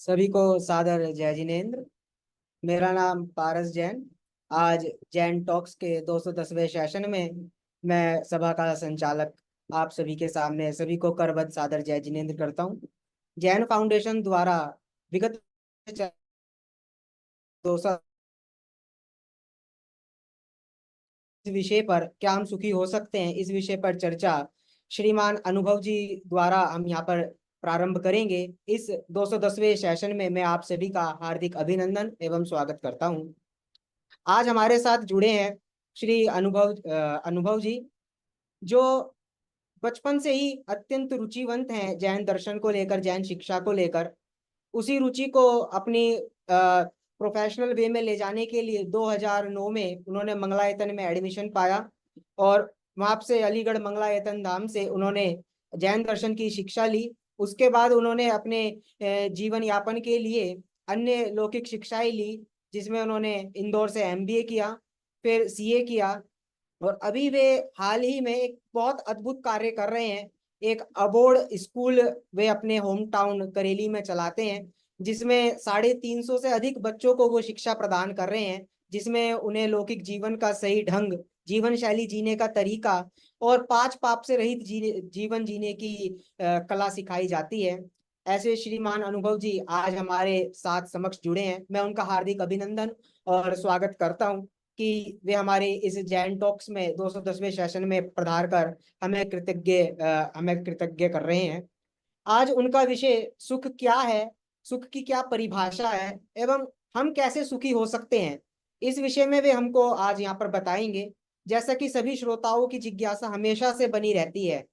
सभी को सादर जय जिनेन्द्र। मेरा नाम पारस जैन। आज जैन टॉक्स के 210वें सेशन में मैं सभा का संचालक आप सभी के सामने सभी को करबद्ध सादर जय जिनेन्द्र करता हूँ। जैन फाउंडेशन द्वारा विगत 200 इस विषय पर क्या हम सुखी हो सकते हैं, इस विषय पर चर्चा श्रीमान अनुभव जी द्वारा हम यहाँ पर प्रारंभ करेंगे। इस 210वें सेशन में मैं आप सभी का हार्दिक अभिनंदन एवं स्वागत करता हूँ। आज हमारे साथ जुड़े हैं श्री अनुभव जी, जो बचपन से ही अत्यंत रुचिवंत हैं जैन दर्शन को लेकर, जैन शिक्षा को लेकर। उसी रुचि को अपनी प्रोफेशनल वे में ले जाने के लिए 2009 में उन्होंने मंगलायतन में एडमिशन पाया और वहां से अलीगढ़ मंगलायतन धाम से उन्होंने जैन दर्शन की शिक्षा ली। उसके बाद उन्होंने अपने जीवन यापन के लिए अन्य लौकिक शिक्षाएं ली, जिसमें उन्होंने इंदौर से एमबीए किया, फिर सीए किया और अभी वे हाल ही में एक बहुत अद्भुत कार्य कर रहे हैं। एक अबोर्ड स्कूल वे अपने होम टाउन करेली में चलाते हैं, जिसमें 350 से अधिक बच्चों को वो शिक्षा प्रदान कर रहे हैं, जिसमें उन्हें लौकिक जीवन का सही ढंग, जीवन शैली जीने का तरीका और पांच पाप से रहित जीवन जीने की कला सिखाई जाती है। ऐसे श्रीमान अनुभव जी आज हमारे साथ समक्ष जुड़े हैं। मैं उनका हार्दिक अभिनंदन और स्वागत करता हूं कि वे हमारे इस जैन टॉक्स में 210वें सेशन में पधार कर हमें कृतज्ञ कर रहे हैं। आज उनका विषय सुख क्या है, सुख की क्या परिभाषा है एवं हम कैसे सुखी हो सकते हैं, इस विषय में वे हमको आज यहाँ पर बताएंगे। जैसा कि सभी श्रोताओं की जिज्ञासा हमेशा से बनी रहती है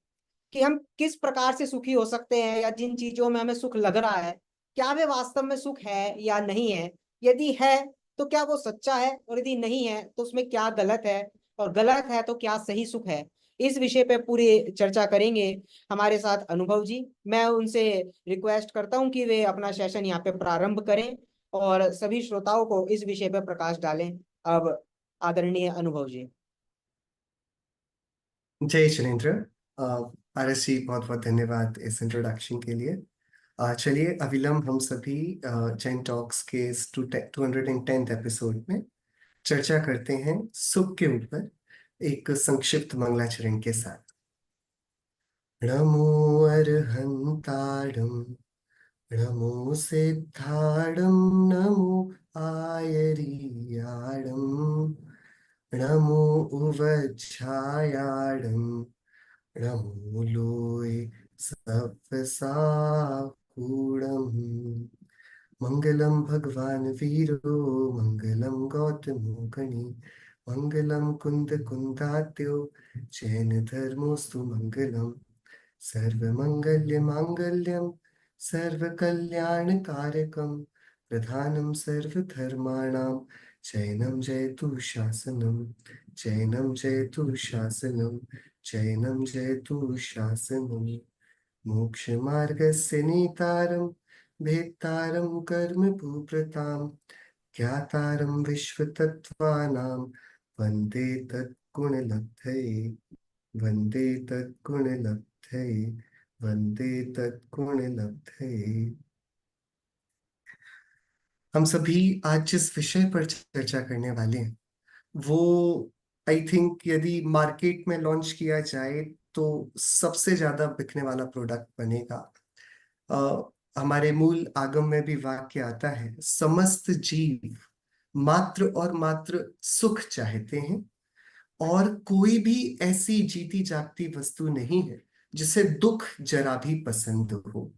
कि हम किस प्रकार से सुखी हो सकते हैं, या जिन चीजों में हमें सुख लग रहा है क्या वे वास्तव में सुख है या नहीं है। यदि है तो क्या वो सच्चा है, और यदि नहीं है तो उसमें क्या गलत है, और गलत है तो क्या सही सुख है। इस विषय पे पूरी चर्चा करेंगे हमारे साथ अनुभव जी। मैं उनसे रिक्वेस्ट करता हूं कि वे अपना सेशन यहाँ पे प्रारंभ करें और सभी श्रोताओं को इस विषय पर प्रकाश डालें। अब आदरणीय अनुभव जी। जय शैलेंद्र। आरएस जी, बहुत बहुत धन्यवाद इस इंट्रोडक्शन के लिए। चलिए अविलंब हम सभी जैन टॉक्स के इस 210th एपिसोड में चर्चा करते हैं सुख के ऊपर एक संक्षिप्त मंगलाचरण के साथ। नमो अरहंताणं, नमो सिद्धाणं, नमो आयर्याणं, नमो उवज्झायाणं, नमो लोय सप्तसाहूणम्। मंगलम भगवान वीरो, मंगलम गौतमो गणि, मंगलम कुंद कुंदात्यो, जैन धर्मोस्तु मंगलम। सर्वमंगल्य मांगल्यम, सर्वकल्याणकारकम, प्रधानम सर्वधर्माणां, जैनम जयतु शासनम, जैनम जयतु शासनम, जैनम जयतु शासनम। मोक्षमार्गस्य नेतारं, भेत्तारं कर्म भूप्रतां, ज्ञातारं विश्वतत्त्वानां, वन्दे तद्गुणलब्धये, वन्दे तद्गुणलब्धये, वन्दे तद्गुणलब्धये। हम सभी आज जिस विषय पर चर्चा करने वाले हैं वो आई थिंक यदि मार्केट में लॉन्च किया जाए तो सबसे ज्यादा बिकने वाला प्रोडक्ट बनेगा। हमारे मूल आगम में भी वाक्य आता है, समस्त जीव मात्र और मात्र सुख चाहते हैं, और कोई भी ऐसी जीती जागती वस्तु नहीं है जिसे दुख जरा भी पसंद हो।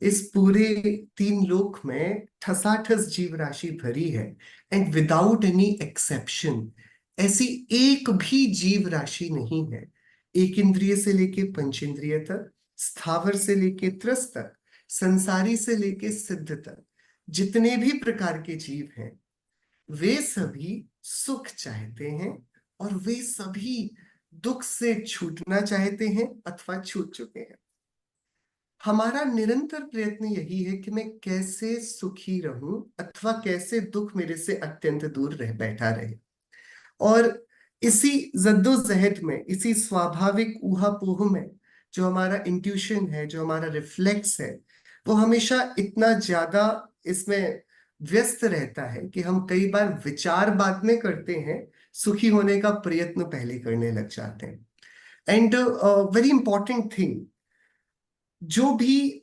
इस पूरे तीन लोक में ठसाठस जीव राशि भरी है, एंड विदाउट एनी एक्सेप्शन ऐसी एक भी जीव राशि नहीं है, एक इंद्रिय से लेके पंचेंद्रिय तक, स्थावर से लेके त्रस तक, संसारी से लेके सिद्ध तक, जितने भी प्रकार के जीव हैं वे सभी सुख चाहते हैं, और वे सभी दुख से छूटना चाहते हैं अथवा छूट चुके हैं। हमारा निरंतर प्रयत्न यही है कि मैं कैसे सुखी रहूं अथवा कैसे दुख मेरे से अत्यंत दूर रह बैठा रहे। और इसी जद्दोजहद में, इसी स्वाभाविक ऊहापोह में जो हमारा इंट्यूशन है, जो हमारा रिफ्लेक्स है, वो हमेशा इतना ज्यादा इसमें व्यस्त रहता है कि हम कई बार विचार बाद में करते हैं, सुखी होने का प्रयत्न पहले करने लग जाते हैं। एंड वेरी इंपॉर्टेंट थिंग, जो भी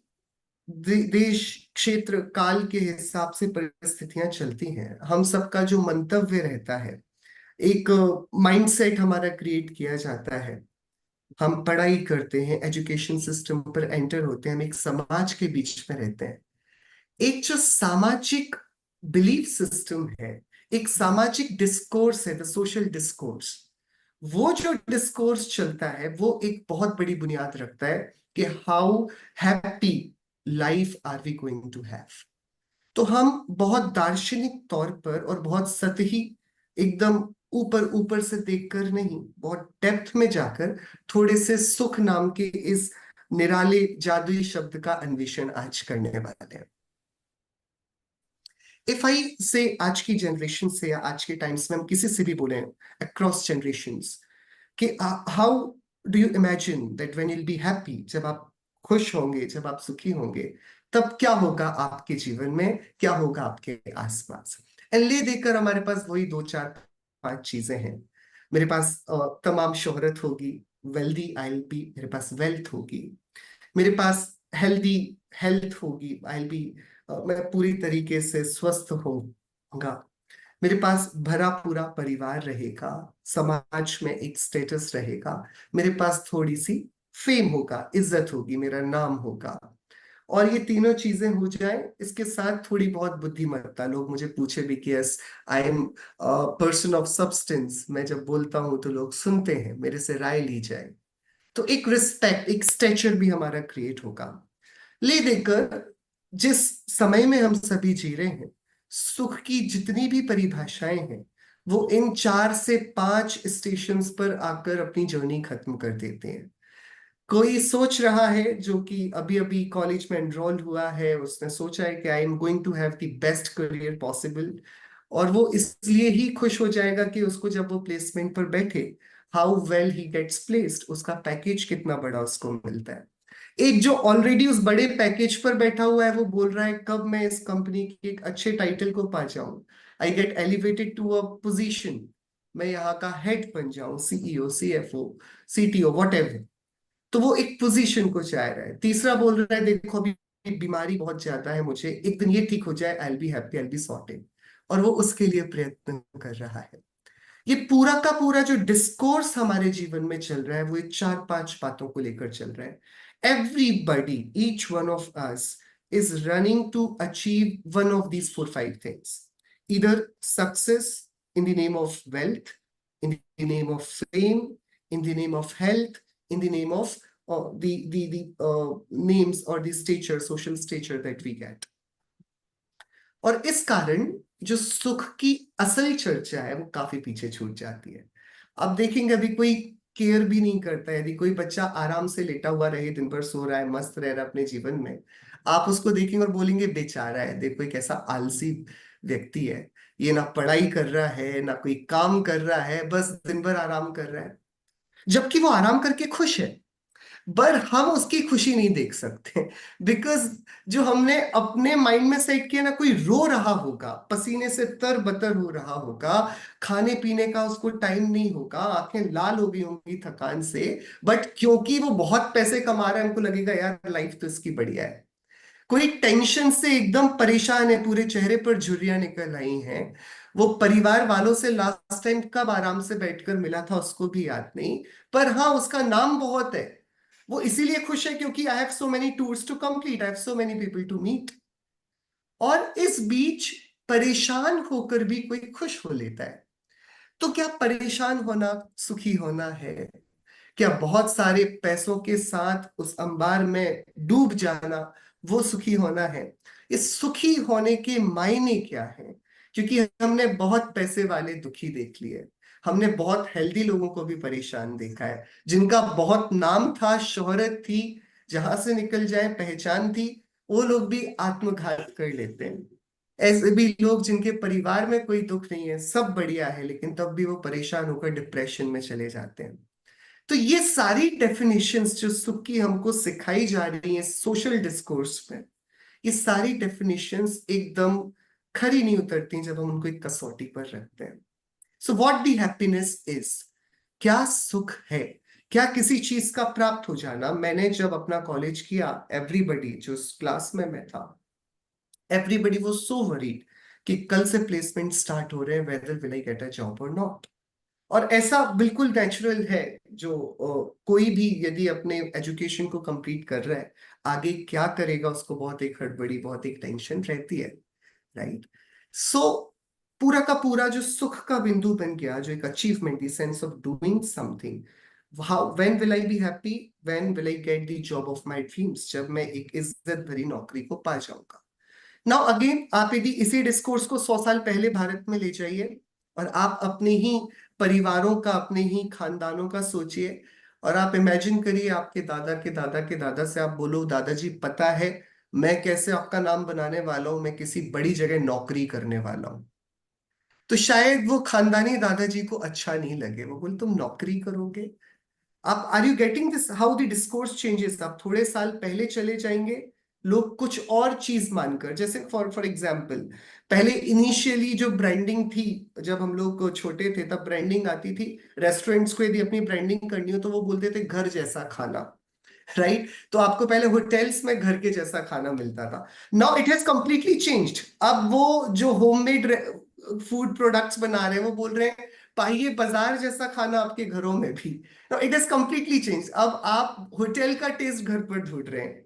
देश क्षेत्र काल के हिसाब से परिस्थितियां चलती हैं, हम सबका जो मंतव्य रहता है, एक माइंडसेट हमारा क्रिएट किया जाता है। हम पढ़ाई करते हैं, एजुकेशन सिस्टम पर एंटर होते हैं, हम एक समाज के बीच में रहते हैं। एक जो सामाजिक बिलीफ सिस्टम है, एक सामाजिक डिस्कोर्स है, द सोशल डिस्कोर्स, वो जो डिस्कोर्स चलता है वो एक बहुत बड़ी बुनियाद रखता है कि how happy life are we going to have. तो हम बहुत दार्शनिक तौर पर और बहुत सतही, एकदम ऊपर ऊपर से देखकर नहीं, बहुत डेप्थ में जाकर थोड़े से सुख नाम के इस निराले जादुई शब्द का अन्वेषण आज करने वाले हैं। इफ आई से आज की जनरेशन से या आज के टाइम्स में हम किसी से भी बोले अक्रॉस जनरेशंस कि how do you imagine that when you be happy, जब आप खुश होंगे, जब आप सुखी होंगे, तब क्या होगा आपके जीवन में, क्या होगा आपके आसपास। एंड ले देकर हमारे पास वही दो चार पांच चीजें हैं। मेरे पास तमाम शोहरत होगी, वेल्दी आई बी, मेरे पास वेल्थ होगी, मेरे पास हेल्दी हेल्थ होगी, आई बी, मैं पूरी तरीके से स्वस्थ होऊंगा, मेरे पास भरा पूरा परिवार रहेगा, समाज में एक स्टेटस रहेगा, मेरे पास थोड़ी सी फेम होगा, इज्जत होगी, मेरा नाम होगा। और ये तीनों चीजें हो जाए, इसके साथ थोड़ी बहुत बुद्धिमत्ता, लोग मुझे पूछे भी कि yes I am person of substance, मैं जब बोलता हूं तो लोग सुनते हैं, मेरे से राय ली जाए, तो एक रिस्पेक्ट, एक स्टेचर भी हमारा क्रिएट होगा। ले देकर जिस समय में हम सभी जी रहे हैं, सुख की जितनी भी परिभाषाएं हैं, वो इन 4 से 5 स्टेशंस पर आकर अपनी जर्नी खत्म कर देते हैं। कोई सोच रहा है, जो कि अभी अभी कॉलेज में एनरोल हुआ है, उसने सोचा है कि I am going to have the best career possible, और वो इसलिए ही खुश हो जाएगा कि उसको जब वो प्लेसमेंट पर बैठे, how well he gets placed, उसका पैकेज कितना बड़ा उसको मिलता है। एक जो ऑलरेडी उस बड़े पैकेज पर बैठा हुआ है, वो बोल रहा है कब मैं इस कंपनी के एक अच्छे टाइटल को पा जाऊं, I get elevated to a position, मैं यहाँ का हेड बन जाऊं, CEO, CFO, CTO, whatever. तो वो एक पोजीशन को चाह रहा है। तीसरा बोल रहा है देखो अभी बीमारी बहुत ज्यादा है, मुझे एक दिन ये ठीक हो जाए, I be happy, I be sorted, और वो उसके लिए प्रयत्न कर रहा है। ये पूरा का पूरा जो डिस्कोर्स हमारे जीवन में चल रहा है, वो ये 4 5 बातों को लेकर चल रहा है। Everybody, each one of us is running to achieve one of these 4 5 things, either success in the name of wealth, in the name of fame, in the name of health, in the name of the names or the stature, social stature that we get. और इस कारण जो सुख की असल चर्चा है वो काफी पीछे छूट जाती है। अब देखेंगे, अभी कोई केयर भी नहीं करता है, यदि कोई बच्चा आराम से लेटा हुआ रहे, दिन भर सो रहा है, मस्त रह रहा है अपने जीवन में, आप उसको देखेंगे और बोलेंगे बेचारा है, देखो एक ऐसा आलसी व्यक्ति है, ये ना पढ़ाई कर रहा है, ना कोई काम कर रहा है, बस दिन भर आराम कर रहा है। जबकि वो आराम करके खुश है, पर हम उसकी खुशी नहीं देख सकते, बिकॉज जो हमने अपने माइंड में सेट किया ना, कोई रो रहा होगा, पसीने से तरबतर हो रहा होगा, खाने पीने का उसको टाइम नहीं होगा, आंखें लाल हो गई होंगी थकान से, बट क्योंकि वो बहुत पैसे कमा रहा है, हमको लगेगा यार लाइफ तो इसकी बढ़िया है। कोई टेंशन से एकदम परेशान है, पूरे चेहरे पर झुर्रियां निकल आई हैं, वो परिवार वालों से लास्ट टाइम कब आराम से बैठकर मिला था उसको भी याद नहीं, पर हाँ उसका नाम बहुत है, वो इसीलिए खुश है क्योंकि I have so many tours to complete, I have so many people to meet. और इस बीच परेशान होकर भी कोई खुश हो लेता है। तो क्या परेशान होना सुखी होना है? क्या बहुत सारे पैसों के साथ उस अंबार में डूब जाना वो सुखी होना है? इस सुखी होने के मायने क्या है? क्योंकि हमने बहुत पैसे वाले दुखी देख लिए, हमने बहुत हेल्दी लोगों को भी परेशान देखा है, जिनका बहुत नाम था, शोहरत थी, जहां से निकल जाए पहचान थी, वो लोग भी आत्मघात कर लेते हैं। ऐसे भी लोग जिनके परिवार में कोई दुख नहीं है, सब बढ़िया है, लेकिन तब भी वो परेशान होकर डिप्रेशन में चले जाते हैं। तो ये सारी डेफिनेशंस जो सुख की हमको सिखाई जा रही है सोशल डिस्कोर्स में, ये सारी डेफिनेशंस एकदम खरी नहीं उतरती जब हम उनको एक कसौटी पर रखते हैं। So what the happiness is, क्या सुख है, क्या किसी चीज का प्राप्त हो जाना। मैंने जब अपना कॉलेज किया, एवरीबडी जो उस क्लास में मैं था, एवरीबडी वाज सो वरीड कि कल से प्लेसमेंट स्टार्ट हो रहे हैं, whether will I get a job और नॉट। और ऐसा बिल्कुल नेचुरल है, जो कोई भी यदि अपने एजुकेशन को कंप्लीट कर रहा है, आगे क्या करेगा उसको बहुत एक हड़बड़ी, बहुत एक टेंशन रहती है, राइट। सो पूरा का पूरा जो सुख का बिंदु बन गया, जो एक achievement, sense of doing something, how when will I be happy, when will I get the job of my dreams, जब मैं एक इज्जत भरी नौकरी को पा जाऊंगा। नाउ अगेन, आप यदि इसी डिस्कोर्स को 100 साल पहले भारत में ले जाइए और आप अपने ही परिवारों का, अपने ही खानदानों का सोचिए, और आप इमेजिन करिए आपके दादा के दादा के दादा से आप बोलो, दादाजी पता है मैं कैसे आपका नाम बनाने वाला हूं, मैं किसी बड़ी जगह नौकरी करने वाला हूं। तो शायद वो खानदानी दादाजी को अच्छा नहीं लगे, वो बोले तुम नौकरी करोगे। आप, are you getting this, how the discourse changes. आप थोड़े साल पहले चले जाएंगे, लोग कुछ और चीज मानकर, जैसे फॉर फॉर एग्जाम्पल, पहले इनिशियली जो ब्रांडिंग थी, जब हम लोग छोटे थे तब ब्रांडिंग आती थी। रेस्टोरेंट्स को यदि अपनी ब्रांडिंग करनी हो तो वो बोलते थे घर जैसा खाना, राइट। तो आपको पहले होटल्स में घर के जैसा खाना मिलता था। Now it has completely changed. अब वो जो होममेड फूड प्रोडक्ट्स बना रहे हैं वो बोल रहे हैं पाइए बाजार जैसा खाना आपके घरों में भी। Now it has completely change, अब आप होटल का टेस्ट घर पर ढूंढ रहे हैं,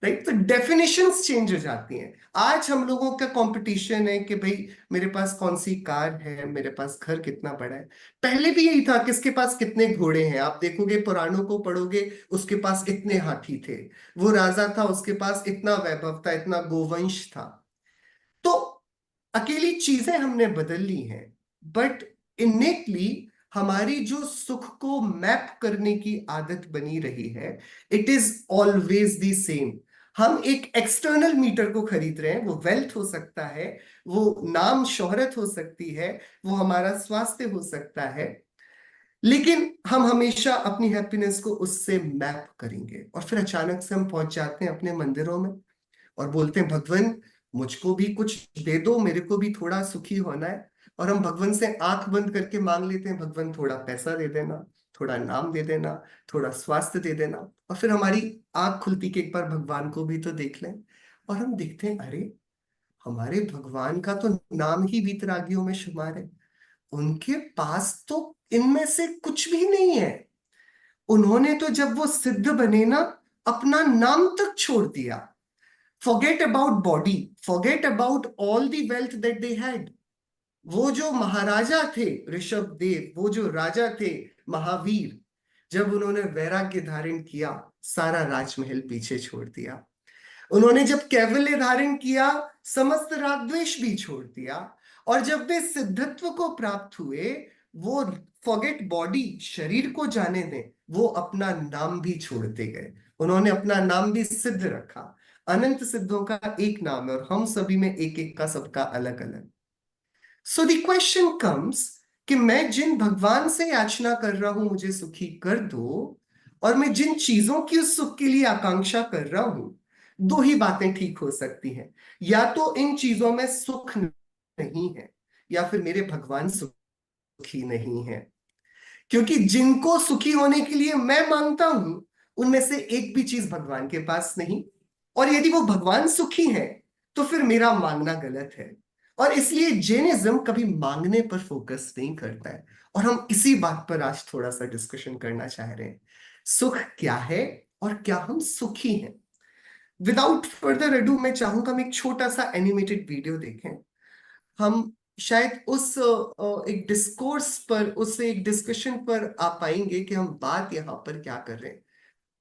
राइट। तो डेफिनेशंस चेंज हो जाती हैं। आज हम लोगों का कंपटीशन है कि भाई मेरे पास कौन सी कार है, मेरे पास घर कितना बड़ा है। पहले भी यही था, किसके पास कितने घोड़े हैं। आप देखोगे पुराणों को पढ़ोगे, उसके पास इतने हाथी थे, वो राजा था उसके पास इतना वैभव था, इतना गोवंश था। तो अकेली चीजें हमने बदल ली हैं, बट इनेटली हमारी जो सुख को मैप करने की आदत बनी रही है, it is always the same. हम एक एक्सटर्नल मीटर को खरीद रहे हैं, वो वेल्थ हो सकता है, वो नाम शोहरत हो सकती है, वो हमारा स्वास्थ्य हो सकता है, लेकिन हम हमेशा अपनी हैप्पीनेस को उससे मैप करेंगे। और फिर अचानक से हम पहुंच जाते हैं अपने मंदिरों में और बोलते हैं भगवान मुझको भी कुछ दे दो, मेरे को भी थोड़ा सुखी होना है। और हम भगवान से आंख बंद करके मांग लेते हैं, भगवान थोड़ा पैसा दे देना, थोड़ा नाम दे देना, थोड़ा स्वास्थ्य दे देना। और फिर हमारी आंख खुलती कि एक बार भगवान को भी तो देख लें, और हम देखते हैं अरे हमारे भगवान का तो नाम ही वीतरागियों में शुमार है, उनके पास तो इनमें से कुछ भी नहीं है। उन्होंने तो जब वो सिद्ध बने ना, अपना नाम तक छोड़ दिया। forget about body, forget about all the wealth that they had। वो जो महाराजा थे ऋषभ देव, वो जो राजा थे महावीर, जब उन्होंने वैराग्य धारण किया, सारा राजमहल पीछे छोड़ दिया। उन्होंने जब कैवल्य धारण किया, समस्त रागद्वेष भी छोड़ दिया। और जब वे सिद्धत्व को प्राप्त हुए, वो फॉरगेट बॉडी, शरीर को जाने दें, वो अपना नाम भी छोड़ते गए। उन्होंने अपना नाम भी सिद्ध रखा। अनंत सिद्धों का एक नाम है और हम सभी में एक एक का, सबका अलग अलग। सो द क्वेश्चन कम्स कि मैं जिन भगवान से याचना कर रहा हूं मुझे सुखी कर दो, और मैं जिन चीजों की उस सुख के लिए आकांक्षा कर रहा हूं, दो ही बातें ठीक हो सकती हैं। या तो इन चीजों में सुख नहीं है, या फिर मेरे भगवान सुखी नहीं है। क्योंकि जिनको सुखी होने के लिए मैं मांगता हूं, उनमें से एक भी चीज भगवान के पास नहीं। और यदि वो भगवान सुखी है तो फिर मेरा मांगना गलत है। और इसलिए जैनिज्म कभी मांगने पर फोकस नहीं करता है। और हम इसी बात पर आज थोड़ा सा डिस्कशन करना चाह रहे हैं, सुख क्या है और क्या हम सुखी हैं। विदाउट फर्दर अडू, मैं चाहूंगा हम एक छोटा सा एनिमेटेड वीडियो देखें। हम शायद उस एक डिस्कोर्स पर, उस एक डिस्कशन पर आ पाएंगे कि हम बात यहाँ पर क्या कर रहे हैं।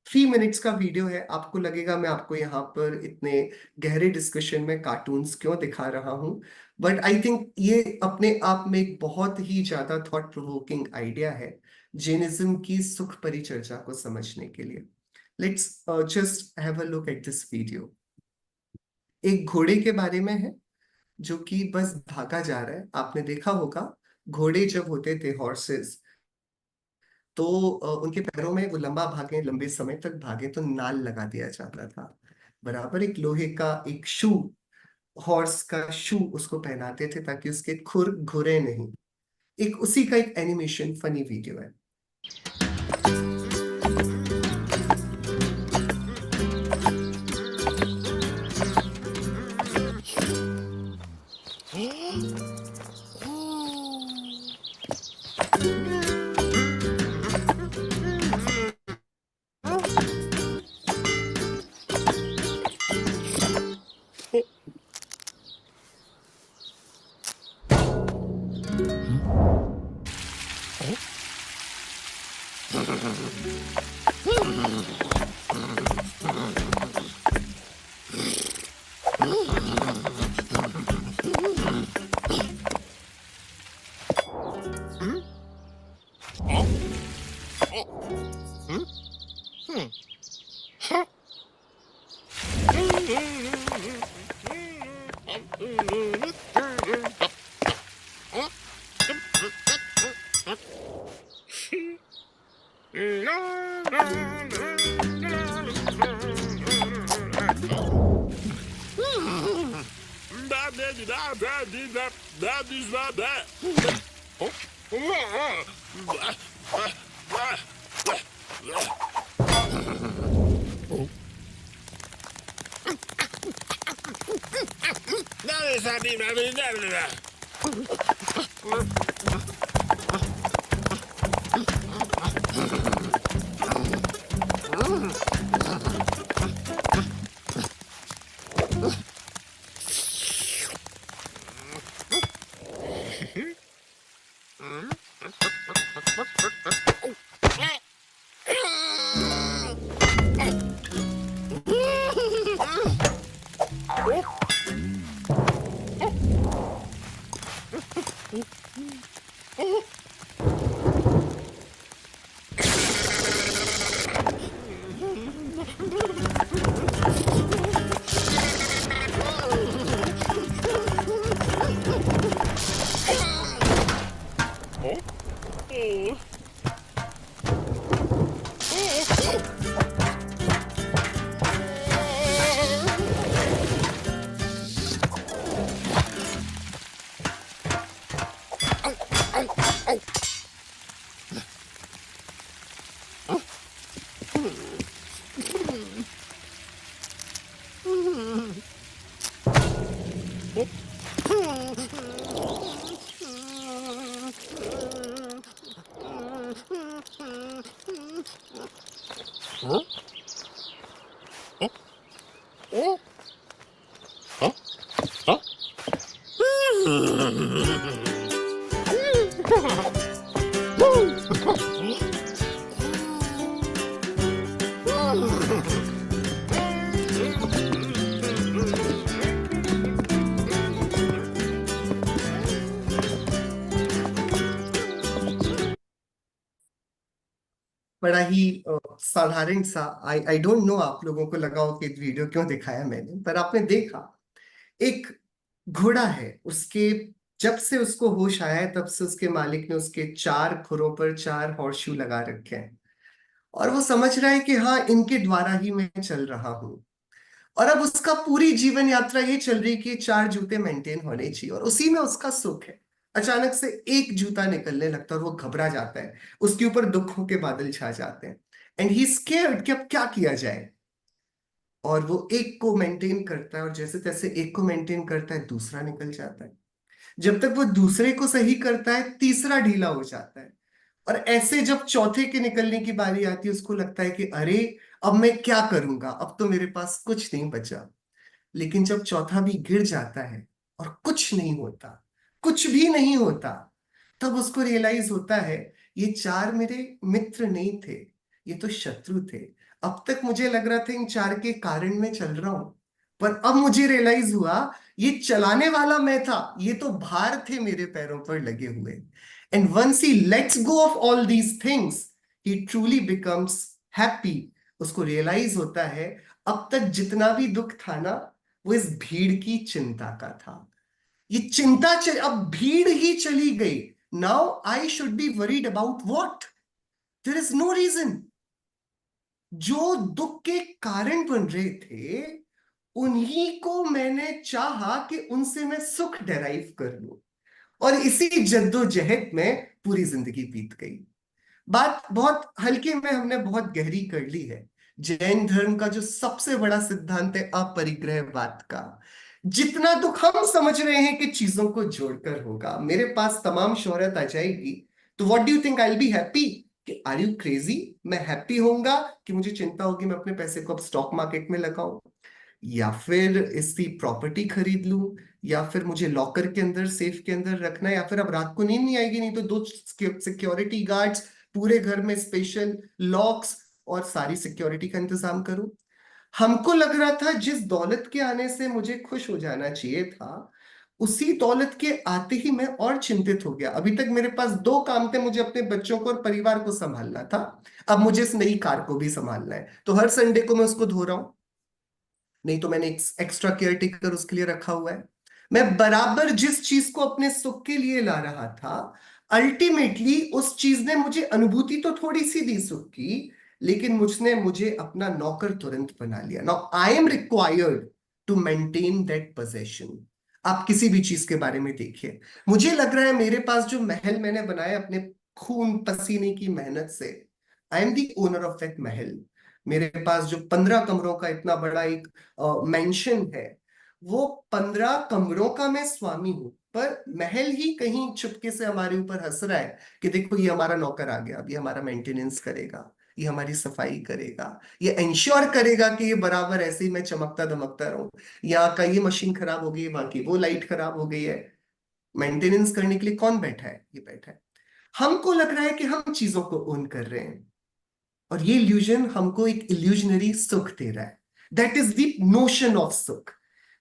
3 मिनट्स का वीडियो है। आपको लगेगा मैं आपको यहाँ पर इतने गहरे डिस्कशन में कार्टून्स क्यों दिखा रहा हूँ, बट आई थिंक ये अपने आप में एक बहुत ही ज्यादा थॉट प्रोवोकिंग आइडिया है जैनिज्म की सुख परिचर्चा को समझने के लिए। Let's just have a look at this video. एक घोड़े के बारे में है जो कि बस भागा जा रहा है। आपने देखा होगा घोड़े जब होते थे, हॉर्सेस, तो उनके पैरों में वो लंबा भागे, लंबे समय तक भागे तो नाल लगा दिया जाता था। बराबर एक लोहे का एक शू, हॉर्स का शू उसको पहनाते थे ताकि उसके खुर घुरे नहीं। एक उसी का एक एनिमेशन फनी वीडियो है। That is not that. बड़ा ही साधारण सा, आई आई डोंट नो आप लोगों को लगा हो कि वीडियो क्यों दिखाया मैंने, पर आपने देखा एक घोड़ा है, उसके जब से उसको होश आया है तब से उसके मालिक ने उसके चार खुरों पर चार हॉर्स शू लगा रखे हैं, और वो समझ रहा है कि हाँ इनके द्वारा ही मैं चल रहा हूँ। और अब उसका पूरी जीवन यात्रा ये चल रही कि चार जूते मेंटेन होने चाहिए और उसी में उसका सुख है। अचानक से एक जूता निकलने लगता है और वो घबरा जाता है, उसके ऊपर दुखों के बादल छा जाते हैं, एंड ही स्केयर्ड कि अब क्या किया जाए। और वो एक को मेंटेन करता है और जैसे तैसे एक को मेंटेन करता है, दूसरा निकल जाता है। जब तक वो दूसरे को सही करता है, तीसरा ढीला हो जाता है। और ऐसे जब चौथे के निकलने की बारी आती है, उसको लगता है कि अरे अब मैं क्या करूंगा, अब तो मेरे पास कुछ नहीं बचा। लेकिन जब चौथा भी गिर जाता है और कुछ नहीं होता, कुछ भी नहीं होता, तब उसको रियलाइज होता है ये चार मेरे मित्र नहीं थे, ये तो शत्रु थे। अब तक मुझे लग रहा था इन चार के कारण मैं चल रहा हूं, पर अब मुझे रियलाइज हुआ ये चलाने वाला मैं था, ये तो भार थे मेरे पैरों पर लगे हुए। And once he lets go of all these things, he truly becomes happy. उसको रियलाइज होता है अब तक जितना भी दुख था ना, वो इस भीड़ की चिंता का था। ये चिंता अब भीड़ ही चली गई। Now I should be worried about what? There is no reason. जो दुख के कारण बन रहे थे उन्हीं को मैंने चाहा कि उनसे मैं सुख डेराइव कर लूं, और इसी जद्दोजहद में पूरी जिंदगी बीत गई। बात बहुत हल्के में हमने बहुत गहरी कर ली है। जैन धर्म का जो सबसे बड़ा सिद्धांत है अपरिग्रहवाद का, जितना दुख हम समझ रहे हैं कि चीजों को जोड़कर होगा, मेरे पास तमाम शोहरत आ जाएगी, तो what do you think I will be happy? कि आर यू क्रेजी? मैं हैप्पी होऊंगा कि मुझे चिंता होगी मैं अपने पैसे को अब स्टॉक मार्केट में लगाऊं, या फिर इसकी प्रॉपर्टी खरीद लूं, या फिर मुझे लॉकर के अंदर सेफ के अंदर रखना है, या फिर अब रात को नींद नहीं आएगी, नहीं तो दो सिक्योरिटी गार्ड्स, पूरे घर में स्पेशल लॉक्स और सारी सिक्योरिटी का इंतजाम करूं। हमको लग रहा था जिस दौलत के आने से मुझे खुश हो जाना चाहिए था, उसी दौलत के आते ही मैं और चिंतित हो गया। अभी तक मेरे पास दो काम थे, मुझे अपने बच्चों को और परिवार को संभालना था, अब मुझे इस नई कार को भी संभालना है। तो हर संडे को मैं उसको धो रहा हूं, नहीं तो मैंने एक्स्ट्रा केयर टेकर उसके लिए रखा हुआ है। मैं बराबर जिस चीज को अपने सुख के लिए ला रहा था, अल्टीमेटली उस चीज ने मुझे अनुभूति तो थोड़ी सी दी सुख की, लेकिन मुझे अपना नौकर तुरंत बना लिया। Now I am required to maintain that possession. आप किसी भी चीज के बारे में देखिए, मुझे लग रहा है मेरे पास जो महल मैंने बनाया अपने खून पसीने की मेहनत से, I am the owner of that महल। मेरे पास जो 15 कमरों का इतना बड़ा एक मेंशन है, वो 15 कमरों का मैं स्वामी हूं, पर महल ही कहीं चुपके से हमारे ऊपर हंस रहा है कि देखो ये हमारा नौकर आ गया, अब ये हमारा मेंटेनेंस करेगा, ये हमारी सफाई करेगा, ये इंश्योर करेगा कि ये बराबर ऐसे ही मैं चमकता दमकता रहूं। यहाँ का ये मशीन खराब हो गई है, वहां की वो लाइट खराब हो गई है, मेंटेनेंस करने के लिए कौन बैठा है? ये बैठा है। हमको लग रहा है कि हम चीजों को ओन कर रहे हैं, और ये इल्यूजन हमको एक इल्यूजनरी सुख दे रहा है। That is the notion of सुख।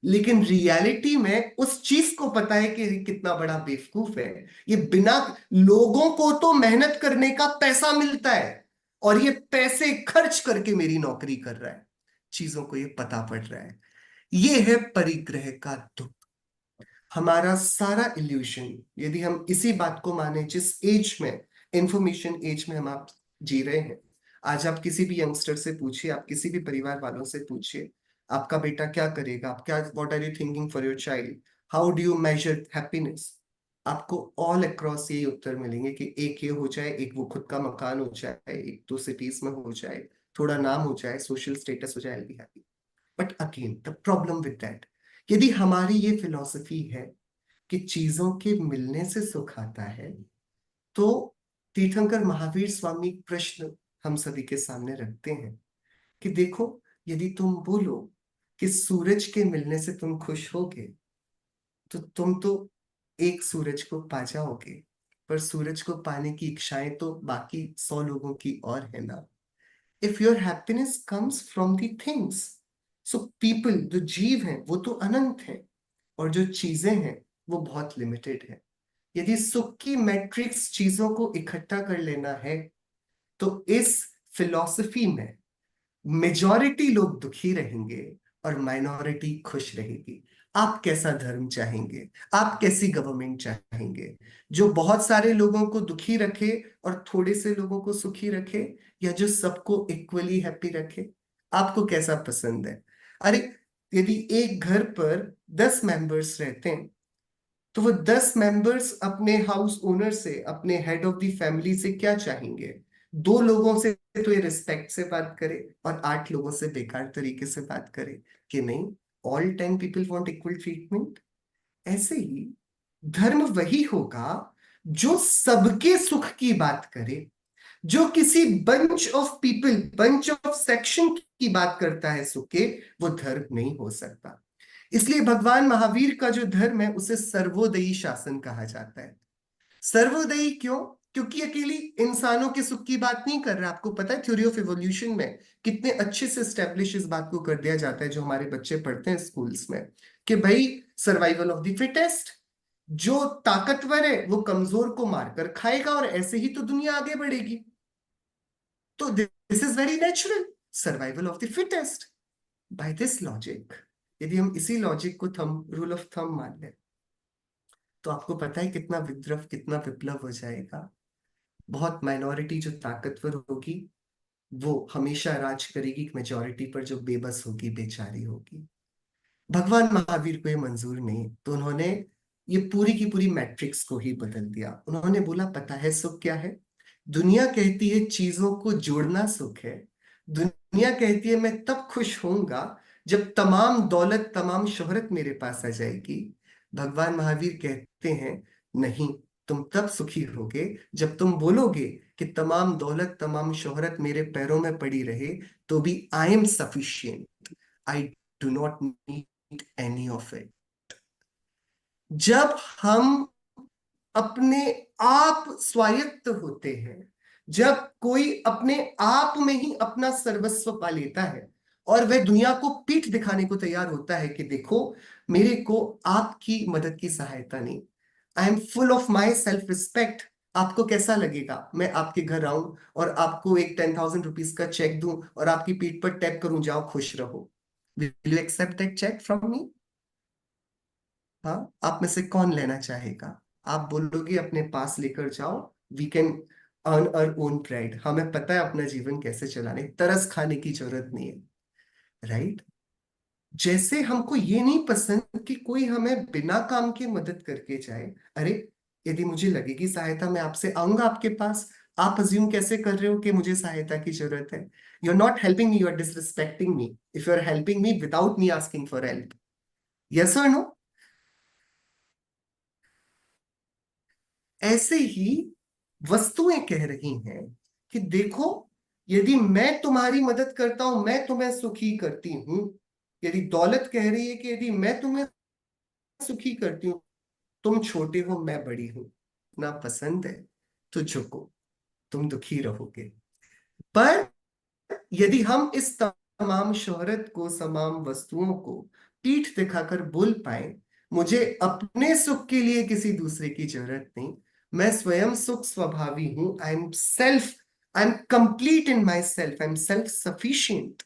लेकिन रियलिटी में उस चीज को पता है कि ये कितना बड़ा बेवकूफ है। ये बिना, लोगों को तो मेहनत करने का पैसा मिलता है, और ये पैसे खर्च करके मेरी नौकरी कर रहा है। चीजों को ये पता पड़ रहा है। ये है परिग्रह का दुख। हमारा सारा इल्यूशन, यदि हम इसी बात को माने जिस एज में, इंफॉर्मेशन एज में हम आप जी रहे हैं, आज आप किसी भी यंगस्टर से पूछिए, आप किसी भी परिवार वालों से पूछिए, आपका बेटा क्या करेगा, आप क्या, what are you thinking for your child, how do you measure happiness, आपको ऑल अक्रॉस यही उत्तर मिलेंगे कि एक ये हो जाए, एक वो खुद का मकान हो जाए, एक दो सिटीज में हो जाए, थोड़ा नाम हो जाए, सोशल स्टेटस हो जाए, I be happy. But again the problem with that, यदि हमारी ये फिलॉसफी है कि चीजों के मिलने से सुख आता है, तो तीर्थंकर महावीर स्वामी एक प्रश्न हम सभी के सामने रखते हैं कि देखो, यदि तुम बोलो कि सूरज के मिलने से तुम खुश होगे, तो तुम तो एक सूरज को पा जाओगे, पर सूरज को पाने की इच्छाएं तो बाकी 100 लोगों की और है ना। If your happiness comes from the things, so people, जो जीव हैं वो तो अनंत हैं, और जो चीजें हैं वो बहुत लिमिटेड है। यदि सुख की मैट्रिक्स चीजों को इकट्ठा कर लेना है, तो इस फिलॉसफी में मेजॉरिटी लोग दुखी रहेंगे और माइनॉरिटी खुश रहेगी। आप कैसा धर्म चाहेंगे? आप कैसी गवर्नमेंट चाहेंगे? जो बहुत सारे लोगों को दुखी रखे और थोड़े से लोगों को सुखी रखे, या जो सबको इक्वली हैप्पी रखे? आपको कैसा पसंद है? अरे, यदि एक घर पर 10 मेंबर्स रहते हैं, तो वो 10 मेंबर्स अपने हाउस ओनर से, अपने हेड ऑफ द फैमिली से क्या चाहेंगे? 2 लोगों से तो ये रिस्पेक्ट से बात करे, और 8 लोगों से बेकार तरीके से बात करे कि नहीं, all 10 people want equal treatment. ऐसे ही धर्म वही होगा जो सबके सुख की बात करे, जो किसी bunch of people, bunch of section की बात करता है सुख के, वो धर्म नहीं हो सकता। इसलिए भगवान महावीर का जो धर्म है उसे सर्वोदयी शासन कहा जाता है। सर्वोदयी क्यों? क्योंकि अकेली इंसानों के सुख की बात नहीं कर रहा। आपको पता है थ्योरी ऑफ इवोल्यूशन में कितने अच्छे से स्टैब्लिश इस बात को कर दिया जाता है, जो हमारे बच्चे पढ़ते हैं स्कूल्स में, कि भाई सर्वाइवल ऑफ द फिटेस्ट, जो ताकतवर है वो कमजोर को मारकर खाएगा, और ऐसे ही तो दुनिया आगे बढ़ेगी। तो this is very natural, survival of the fittest. By this logic, यदि हम इसी लॉजिक को रूल ऑफ थंब मान लें, तो आपको पता है कितना विद्रव, कितना विप्लव हो जाएगा। बहुत माइनॉरिटी जो ताकतवर होगी, वो हमेशा राज करेगी मेजॉरिटी पर, जो बेबस होगी, बेचारी होगी। भगवान महावीर को ये मंजूर नहीं, तो उन्होंने ये पूरी की पूरी मैट्रिक्स को ही बदल दिया। उन्होंने बोला पता है सुख क्या है? दुनिया कहती है चीजों को जोड़ना सुख है। दुनिया कहती है मैं तब खुश होऊंगा जब तमाम दौलत तमाम शोहरत मेरे पास आ जाएगी। भगवान महावीर कहते हैं नहीं, तुम तब सुखी होगे जब तुम बोलोगे कि तमाम दौलत तमाम शोहरत मेरे पैरों में पड़ी रहे तो भी I am sufficient, I do not need any of it. जब हम अपने आप स्वायत्त होते हैं, जब कोई अपने आप में ही अपना सर्वस्व पा लेता है और वह दुनिया को पीठ दिखाने को तैयार होता है कि देखो मेरे को आपकी मदद की सहायता नहीं, I am full of my self respect. आपको कैसा लगेगा मैं आपके घर आऊं और आपको एक 10,000 रुपीज का चेक दूं और आपकी पीठ पर टैप करूं, जाओ खुश रहो? Will you accept that cheque from me? हाँ, आप में से कौन लेना चाहेगा? आप बोलोगे अपने पास लेकर जाओ, we can earn our own bread, हमें पता है अपना जीवन कैसे चलाने, तरस खाने की जरूरत नहीं है, राइट? जैसे हमको ये नहीं पसंद कि कोई हमें बिना काम के मदद करके जाए। अरे यदि मुझे लगेगी सहायता मैं आपसे आऊंगा आपके पास। आप अज्यूम कैसे कर रहे हो कि मुझे सहायता की जरूरत है? You are not helping me, you are disrespecting me if you are helping me without me asking for help. Yes और नो? ऐसे ही वस्तुएं कह रही हैं कि देखो यदि मैं तुम्हारी मदद करता हूं मैं तुम्हें सुखी करती हूं। यदि दौलत कह रही है कि यदि मैं तुम्हें सुखी करती हूँ, तुम छोटे हो मैं बड़ी हूं, ना पसंद है तो झुको, तुम दुखी रहोगे। पर यदि हम इस तमाम शोहरत को तमाम वस्तुओं को पीठ दिखाकर बोल पाए मुझे अपने सुख के लिए किसी दूसरे की जरूरत नहीं, मैं स्वयं सुख स्वभावी हूं, I am complete in my self, I am self sufficient.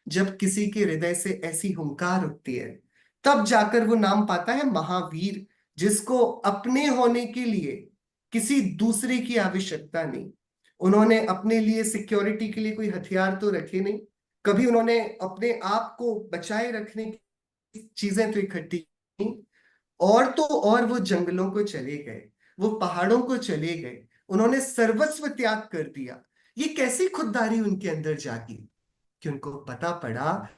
जब किसी के हृदय से ऐसी हुंकार उठती है तब जाकर वो नाम पाता है महावीर, जिसको अपने होने के लिए किसी दूसरे की आवश्यकता नहीं। उन्होंने अपने लिए सिक्योरिटी के लिए कोई हथियार तो रखे नहीं, कभी उन्होंने अपने आप को बचाए रखने की चीजें तो इकट्ठी की, और तो और वो जंगलों को चले गए, वो पहाड़ों को चले गए, उन्होंने सर्वस्व त्याग कर दिया। ये कैसी खुददारी उनके अंदर जागी कि उनको पता पड़ा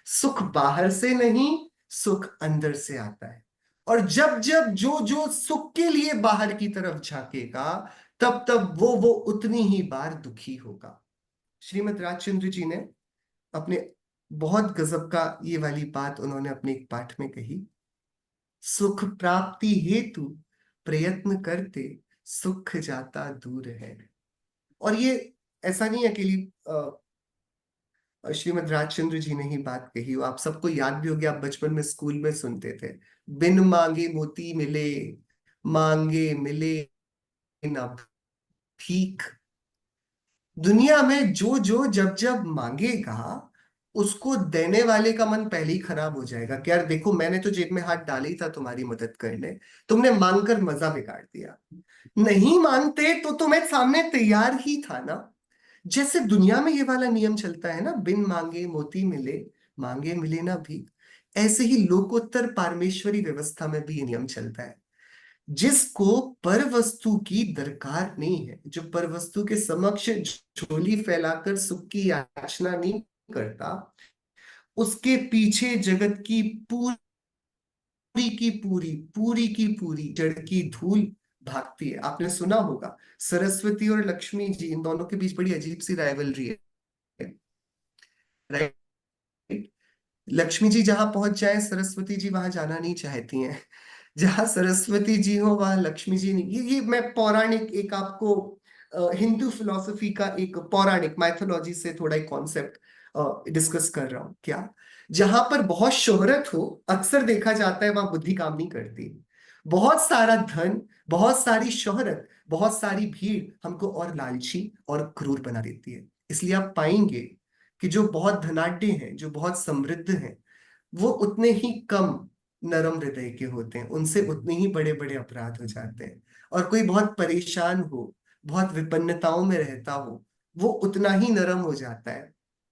सुख बाहर से नहीं, सुख अंदर से आता है। और जब जब जो जो सुख के लिए बाहर की तरफ झांकेगा तब तब वो उतनी ही बार दुखी होगा। श्रीमद राजचंद्र जी ने अपने बहुत गजब का ये वाली बात उन्होंने अपने एक पाठ में कही, सुख प्राप्ति हेतु प्रयत्न करते सुख जाता दूर है। और ये ऐसा नहीं अकेली श्रीमद राजचंद्र जी ने ही बात कही हो, आप सबको याद भी होगी, आप बचपन में स्कूल में सुनते थे, बिन मांगे मोती मिले, मांगे मिले न भीख। दुनिया में जो जो जब जब मांगेगा उसको देने वाले का मन पहले ही खराब हो जाएगा कि यार देखो मैंने तो जेब में हाथ डाला ही था तुम्हारी मदद करने, तुमने मांगकर मजा बिगाड़ दिया। नहीं मानते तो तुम्हें सामने तैयार ही था ना। जैसे दुनिया में ये वाला नियम चलता है ना, बिन मांगे मोती मिले, मांगे मिले ना भी, ऐसे ही लोकोत्तर पारमेश्वरी व्यवस्था में भी ये नियम चलता है। जिसको पर वस्तु की दरकार नहीं है, जो पर वस्तु के समक्ष झोली फैलाकर सुख की याचना नहीं करता, उसके पीछे जगत की पूरी की पूरी जड़ की धूल भागती है। आपने सुना होगा सरस्वती और लक्ष्मी जी, इन दोनों के बीच बड़ी अजीब सी राइवलरी है, राइट? लक्ष्मी जी जहां पहुंच जाए सरस्वती जी वहां जाना नहीं चाहती हैं, जहां सरस्वती जी हो वहां लक्ष्मी जी नहीं। ये मैं पौराणिक एक आपको हिंदू फिलॉसफी का एक पौराणिक माइथोलॉजी से थोड़ा एक कॉन्सेप्ट डिस्कस कर रहा हूं। क्या जहां पर बहुत शोहरत हो अक्सर देखा जाता है वहां बुद्धि काम नहीं करती। बहुत सारा धन, बहुत सारी शोहरत, बहुत सारी भीड़ हमको और लालची और क्रूर बना देती है। इसलिए आप पाएंगे कि जो बहुत धनाढ्य हैं, जो बहुत समृद्ध हैं, वो उतने ही कम नरम हृदय के होते हैं, उनसे उतने ही बड़े बड़े अपराध हो जाते हैं। और कोई बहुत परेशान हो, बहुत विपन्नताओं में रहता हो, वो उतना ही नरम हो जाता है।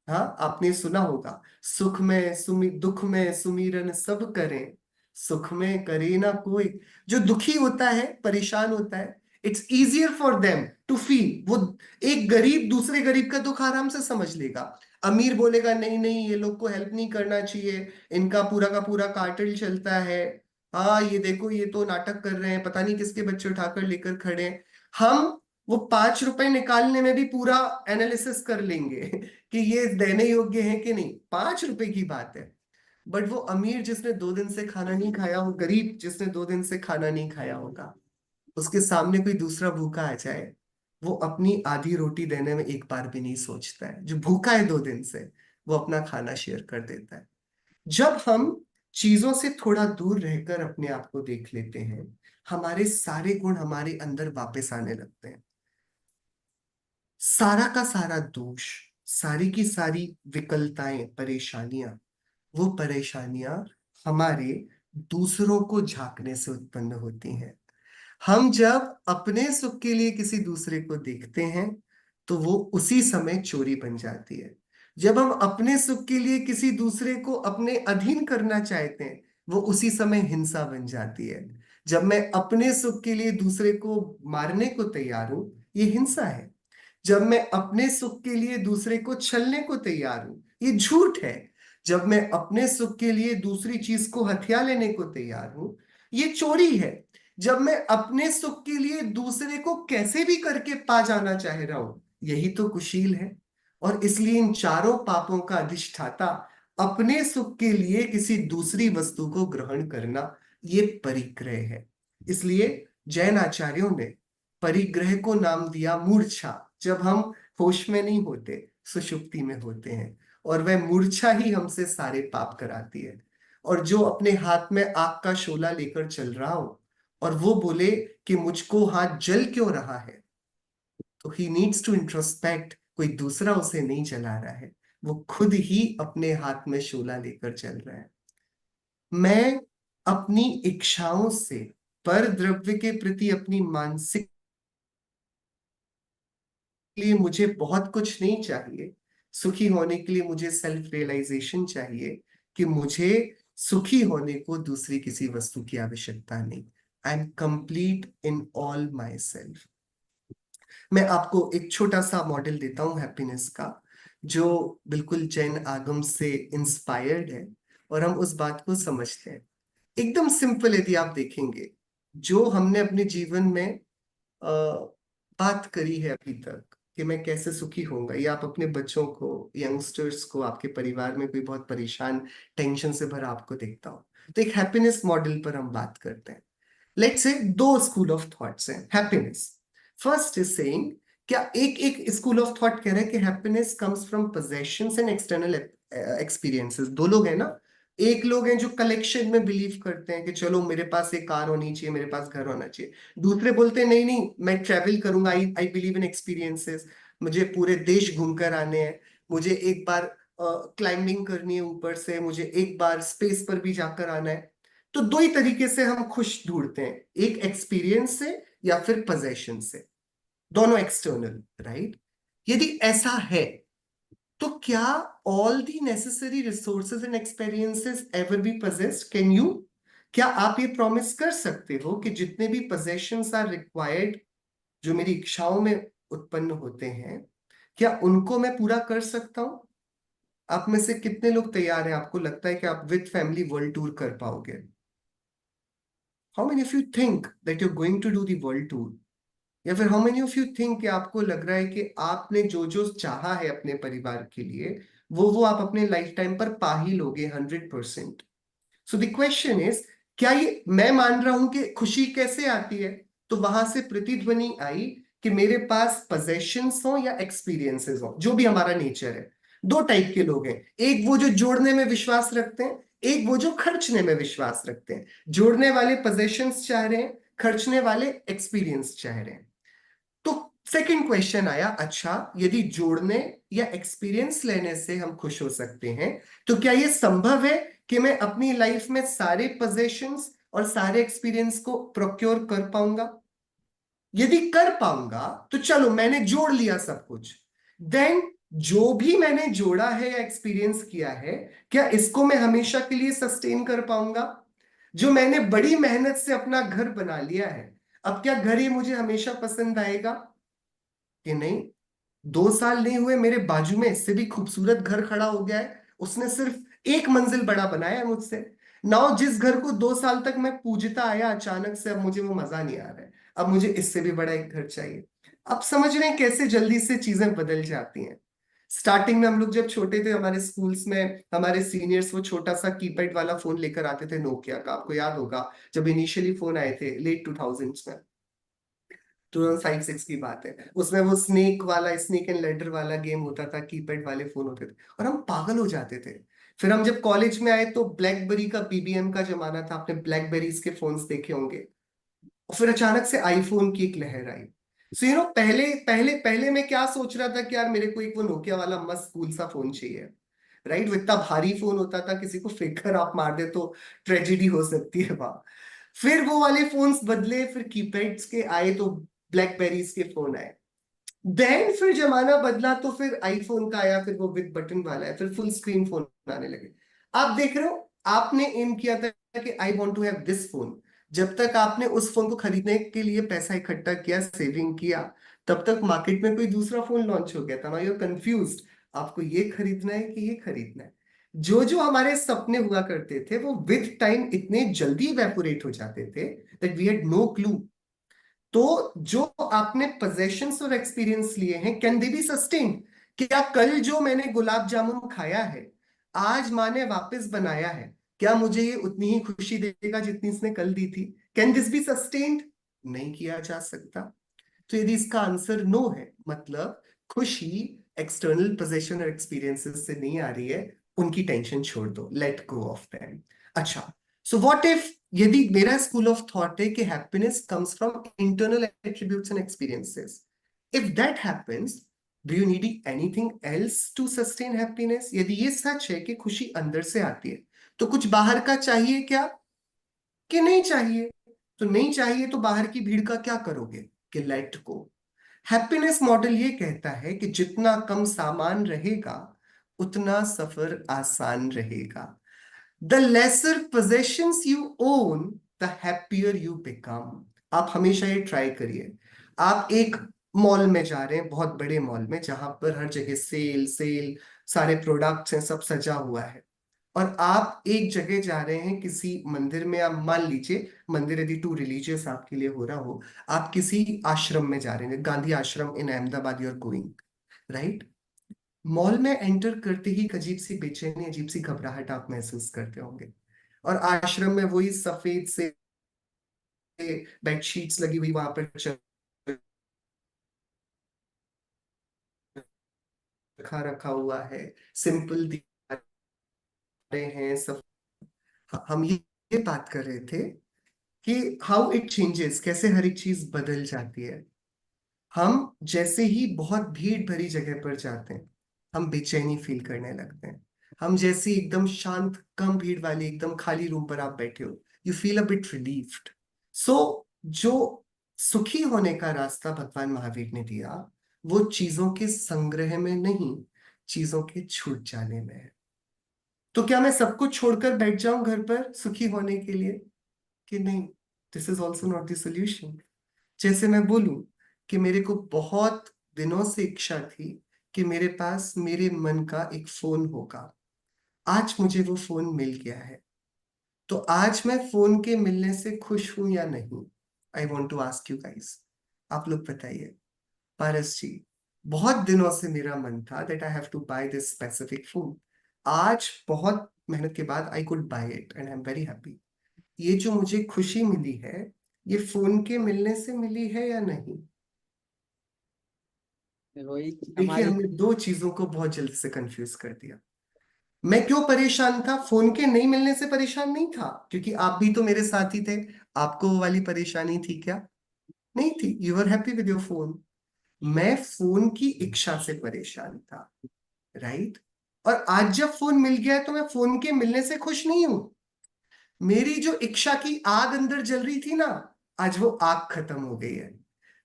हाँ, आपने सुना होगा, सुख में दुख में सुमिरन सब करें, सुख में करे ना कोई। जो दुखी होता है, परेशान होता है, it's easier for them to feel. वो एक गरीब दूसरे गरीब का दुख आराम से समझ लेगा। अमीर बोलेगा नहीं नहीं, ये लोग को हेल्प नहीं करना चाहिए, इनका पूरा का पूरा कार्टेल चलता है, हाँ ये देखो ये तो नाटक कर रहे हैं, पता नहीं किसके बच्चे उठाकर लेकर खड़े हैं। हम वो 5 रुपए निकालने में भी पूरा एनालिसिस कर लेंगे कि ये देने योग्य है कि नहीं, 5 रुपए की बात है। बट वो अमीर जिसने 2 दिन से खाना नहीं खाया हो, गरीब जिसने 2 दिन से खाना नहीं खाया होगा, उसके सामने कोई दूसरा भूखा आ जाए, वो अपनी आधी रोटी देने में एक बार भी नहीं सोचता है। जो भूखा है 2 दिन से, वो अपना खाना शेयर कर देता है। जब हम चीजों से थोड़ा दूर रहकर अपने आप को देख लेते हैं, हमारे सारे गुण हमारे अंदर वापस आने लगते हैं। सारा का सारा दोष, सारी की सारी विकलताएं, परेशानियां, वो परेशानियां हमारे दूसरों को झांकने से उत्पन्न होती हैं। हम जब अपने सुख के लिए किसी दूसरे को देखते हैं, तो वो उसी समय चोरी बन जाती है। जब हम अपने सुख के लिए किसी दूसरे को अपने अधीन करना चाहते हैं, वो उसी समय हिंसा बन जाती है। जब मैं अपने सुख के लिए दूसरे को मारने को तैयार हूं, ये हिंसा है। जब मैं अपने सुख के लिए दूसरे को छलने को तैयार हूं, ये झूठ है। जब मैं अपने सुख के लिए दूसरी चीज को हथिया लेने को तैयार हूं, ये चोरी है। जब मैं अपने सुख के लिए दूसरे को कैसे भी करके पा जाना चाह रहा हूं, यही तो कुशील है। और इसलिए इन चारों पापों का अधिष्ठाता अपने सुख के लिए किसी दूसरी वस्तु को ग्रहण करना, ये परिग्रह है। इसलिए जैन आचार्यों ने परिग्रह को नाम दिया मूर्छा। जब हम होश में नहीं होते, सुषुप्ति में होते हैं, और वह मूर्छा ही हमसे सारे पाप कराती है। और जो अपने हाथ में आग का शोला लेकर चल रहा हो, और वो बोले कि मुझको हाथ जल क्यों रहा है, तो ही नीड्स टू इंट्रोस्पेक्ट। कोई दूसरा उसे नहीं जला रहा है, वो खुद ही अपने हाथ में शोला लेकर चल रहा है। मैं अपनी इच्छाओं से, पर द्रव्य के प्रति अपनी मानसिक लिए मुझे बहुत कुछ नहीं चाहिए। सुखी होने के लिए मुझे सेल्फ रियलाइजेशन चाहिए कि मुझे सुखी होने को दूसरी किसी वस्तु की आवश्यकता नहीं। I am complete in all my self. मैं आपको एक छोटा सा मॉडल देता हूं हैप्पीनेस का, जो बिल्कुल जैन आगम से इंस्पायर्ड है, और हम उस बात को समझते हैं। एकदम सिंपल, यदि आप देखेंगे जो हमने अपने जीवन में बात करी है अभी तक कि मैं कैसे सुखी होऊंगा, या आप अपने बच्चों को, यंगस्टर्स को, आपके परिवार में कोई बहुत परेशान, टेंशन से भरा आपको देखता हो, तो एक हैप्पीनेस मॉडल पर हम बात करते हैं। Let's say 2 school of thoughts हैं हैप्पीनेस। फर्स्ट इज सेइंग, क्या एक एक स्कूल ऑफ थॉट कह रहे हैं कि happiness comes from possessions and external experiences. दो लोग हैं ना। एक लोग हैं जो कलेक्शन में बिलीव करते हैं कि चलो मेरे पास एक कार होनी चाहिए, मेरे पास घर होना चाहिए। दूसरे बोलते हैं नहीं नहीं, मैं ट्रेवल करूंगा, आई बिलीव इन एक्सपीरियंसेस, मुझे पूरे देश घूमकर आने हैं, मुझे एक बार क्लाइंबिंग करनी है ऊपर से, मुझे एक बार स्पेस पर भी जाकर आना है। तो दो ही तरीके से हम खुश ढूंढते हैं, एक एक्सपीरियंस से या फिर पोजेशन से, दोनों एक्सटर्नल, राइट। यदि ऐसा है, तो क्या all the necessary resources and experiences ever be possessed? Can you, क्या आप ये प्रॉमिस कर सकते हो कि जितने भी possessions आर रिक्वायर्ड, जो मेरी इच्छाओं में उत्पन्न होते हैं, क्या उनको मैं पूरा कर सकता हूं? आप में से कितने लोग तैयार हैं, आपको लगता है कि आप विद फैमिली वर्ल्ड टूर कर पाओगे? How many of you think that you going to do the world tour? या फिर how many of you think कि आपको लग रहा है कि आपने जो जो चाहा है अपने परिवार के लिए, वो आप अपने लाइफ टाइम पर पा ही लोगे 100%? सो द क्वेश्चन इज, क्या ये मैं मान रहा हूं कि खुशी कैसे आती है, तो वहां से प्रतिध्वनि आई कि मेरे पास possessions हो या एक्सपीरियंसेस हो, जो भी हमारा नेचर है। दो टाइप के लोग हैं, एक वो जो जोड़ने में विश्वास रखते हैं, एक वो जो खर्चने में विश्वास रखते हैं। जोड़ने वाले possessions चाह रहे हैं, खर्चने वाले एक्सपीरियंस चाह रहे हैं। तो सेकंड क्वेश्चन आया, अच्छा यदि जोड़ने या एक्सपीरियंस लेने से हम खुश हो सकते हैं, तो क्या यह संभव है कि मैं अपनी लाइफ में सारे पोजेशंस और सारे एक्सपीरियंस को प्रोक्योर कर पाऊंगा? यदि कर पाऊंगा तो चलो मैंने जोड़ लिया सब कुछ, देन जो भी मैंने जोड़ा है या एक्सपीरियंस किया है, क्या इसको मैं हमेशा के लिए सस्टेन कर पाऊंगा? जो मैंने बड़ी मेहनत से अपना घर बना लिया है, अब क्या घर ये मुझे हमेशा पसंद आएगा कि नहीं? 2 साल नहीं हुए, मेरे बाजू में इससे भी खूबसूरत घर खड़ा हो गया है, उसने सिर्फ एक मंजिल बड़ा बनाया है मुझसे। नाउ जिस घर को 2 साल तक मैं पूजता आया, अचानक से अब मुझे वो मजा नहीं आ रहा है, अब मुझे इससे भी बड़ा एक घर चाहिए। अब समझ रहे हैं कैसे जल्दी से चीजें बदल जाती हैं। स्टार्टिंग में हम लोग जब छोटे थे, हमारे स्कूल्स में हमारे सीनियर्स वो छोटा सा कीपैड वाला फोन लेकर आते थे, नोकिया का, आपको याद होगा जब इनिशियली फोन आए थे लेट 2000s में, 2005-6 की बात है। उसमें वो स्नेक एंड लैडर वाला गेम होता था, कीपैड वाले फोन होते थे और हम पागल हो जाते थे। फिर हम जब कॉलेज में आए तो ब्लैकबेरी का, बीबीएम का जमाना था, आपने ब्लैकबेरीज के फोन्स देखे होंगे। और फिर अचानक से आईफोन की एक लहर आई। सो पहले पहले पहले मैं क्या सोच रहा था कि यार मेरे को एक वो नोकिया वाला मस्त कूल सा फोन चाहिए, राइट? वो इतना भारी फोन होता था, किसी को फेंक कर आप मार दे तो ट्रेजेडी हो सकती है वहां। फिर वो वाले फोन्स बदले, फिर कीपैड्स के आए, तो ब्लैकबेरीज के फोन आए। देन फिर जमाना बदला तो फिर आईफोन का आया, फिर वो विद बटन वाला है, फिर फुल स्क्रीन फोन आने लगे। आप देख रहे हो, आपने एम किया था कि I want to have this phone. जब तक आपने उस फोन को खरीदने के लिए पैसा इकट्ठा किया, सेविंग किया, तब तक मार्केट में कोई दूसरा फोन लॉन्च हो गया था। नाउ यू आर कंफ्यूज्ड, आपको ये खरीदना है कि ये खरीदना है। जो जो हमारे सपने हुआ करते थे वो विद टाइम इतने जल्दी इवेपोरेट हो जाते थे that we had no clue. तो जो आपने पोजेशंस और एक्सपीरियंस लिए हैं, कैन दे बी सस्टेन्ड? क्या कल जो मैंने गुलाब जामुन खाया है, आज माँ ने वापस बनाया है, क्या मुझे ये उतनी ही खुशी देगा जितनी इसने कल दी थी? Can this B sustained? नहीं किया जा सकता। तो यदि इसका आंसर नो है, मतलब खुशी एक्सटर्नल पोजेशन और एक्सपीरियंसेस से नहीं आ रही है, उनकी टेंशन छोड़ दो, लेट गो ऑफ देम। अच्छा, सो व्हाट इफ, यदि मेरा स्कूल ऑफ थॉट है कि happiness comes from internal attributes and experiences, if that happens, do you need anything else to sustain happiness? यदि ये सच है कि खुशी अंदर से आती है, तो कुछ बाहर का चाहिए क्या, कि नहीं चाहिए? तो नहीं चाहिए तो बाहर की भीड़ का क्या करोगे? कि लेट गो। हैप्पीनेस मॉडल ये कहता है कि जितना कम सामान रहेगा उतना सफर आसान रहेगा। The lesser possessions you own, the happier you become। आप हमेशा ये ट्राई करिए। आप एक मॉल में जा रहे हैं, बहुत बड़े मॉल में, जहां पर हर जगह सेल सेल, सारे प्रोडक्ट्स हैं, सब सजा हुआ है। और आप एक जगह जा रहे हैं, किसी मंदिर में, आप मान लीजिए मंदिर यदि टू रिलीजियस आपके लिए हो रहा हो, आप किसी आश्रम में जा रहे हैं, Gandhi Ashram in Ahmedabad, you are going, right? Mall में एंटर करते ही एक अजीब सी बेचैनी, अजीब सी घबराहट आप महसूस करते होंगे। और आश्रम में वही सफेद से बेडशीट्स लगी हुई वहां पर रखा रखा हुआ है, सिंपल दीवारें हैं सब। हम ये बात कर रहे थे कि हाउ इट चेंजेस, कैसे हर एक चीज बदल जाती है। हम जैसे ही बहुत भीड़ भरी जगह पर जाते हैं, हम बेचैनी फील करने लगते हैं। हम जैसे एकदम शांत, कम भीड़ वाली, एकदम खाली रूम पर आप बैठे हो, you feel a bit relieved. So जो सुखी होने का रास्ता भगवान महावीर ने दिया, वो चीजों के संग्रह में नहीं, चीजों के छूट जाने में है। तो क्या मैं सब कुछ छोड़कर बैठ जाऊं घर पर सुखी होने के लिए? कि नहीं, this is also not the solution. जैसे मैं बोलूं कि मेरे को बहुत दिनों से इच्छा थी कि मेरे पास मेरे मन का एक फोन होगा, आज मुझे वो फोन मिल गया है। तो आज मैं फोन के मिलने से खुश हूं या नहीं? I want to ask you guys, आप लोग बताइए। पारस जी, बहुत दिनों से मेरा मन था that I have to buy this specific phone. आज बहुत मेहनत के बाद I could buy it and I am very happy. ये जो मुझे खुशी मिली है, ये फोन के मिलने से मिली है या नहीं? रोहित, देखिए, हमारी हमने दो चीजों को बहुत जल्दी से कंफ्यूज कर दिया। मैं क्यों परेशान था? फोन के नहीं मिलने से परेशान नहीं था, क्योंकि आप भी तो मेरे साथ ही थे। आपको वो वाली परेशानी थी क्या? नहीं थी, you are happy with your phone. मैं फोन की इच्छा से परेशान था, राइट? और आज जब फोन मिल गया है तो मैं फोन के मिलने से खुश नहीं हूं। मेरी जो इच्छा की आग अंदर जल रही थी ना, आज वो आग खत्म हो गई है।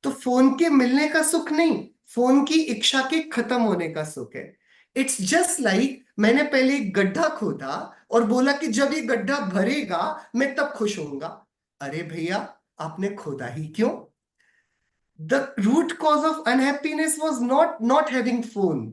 तो फोन के मिलने का सुख नहीं, फोन की इच्छा के खत्म होने का सुख है। इट्स जस्ट लाइक मैंने पहले एक गड्ढा खोदा और बोला कि जब ये गड्ढा भरेगा मैं तब खुश होऊंगा। अरे भैया, आपने खोदा ही क्यों? The root cause of unhappiness was not having phone.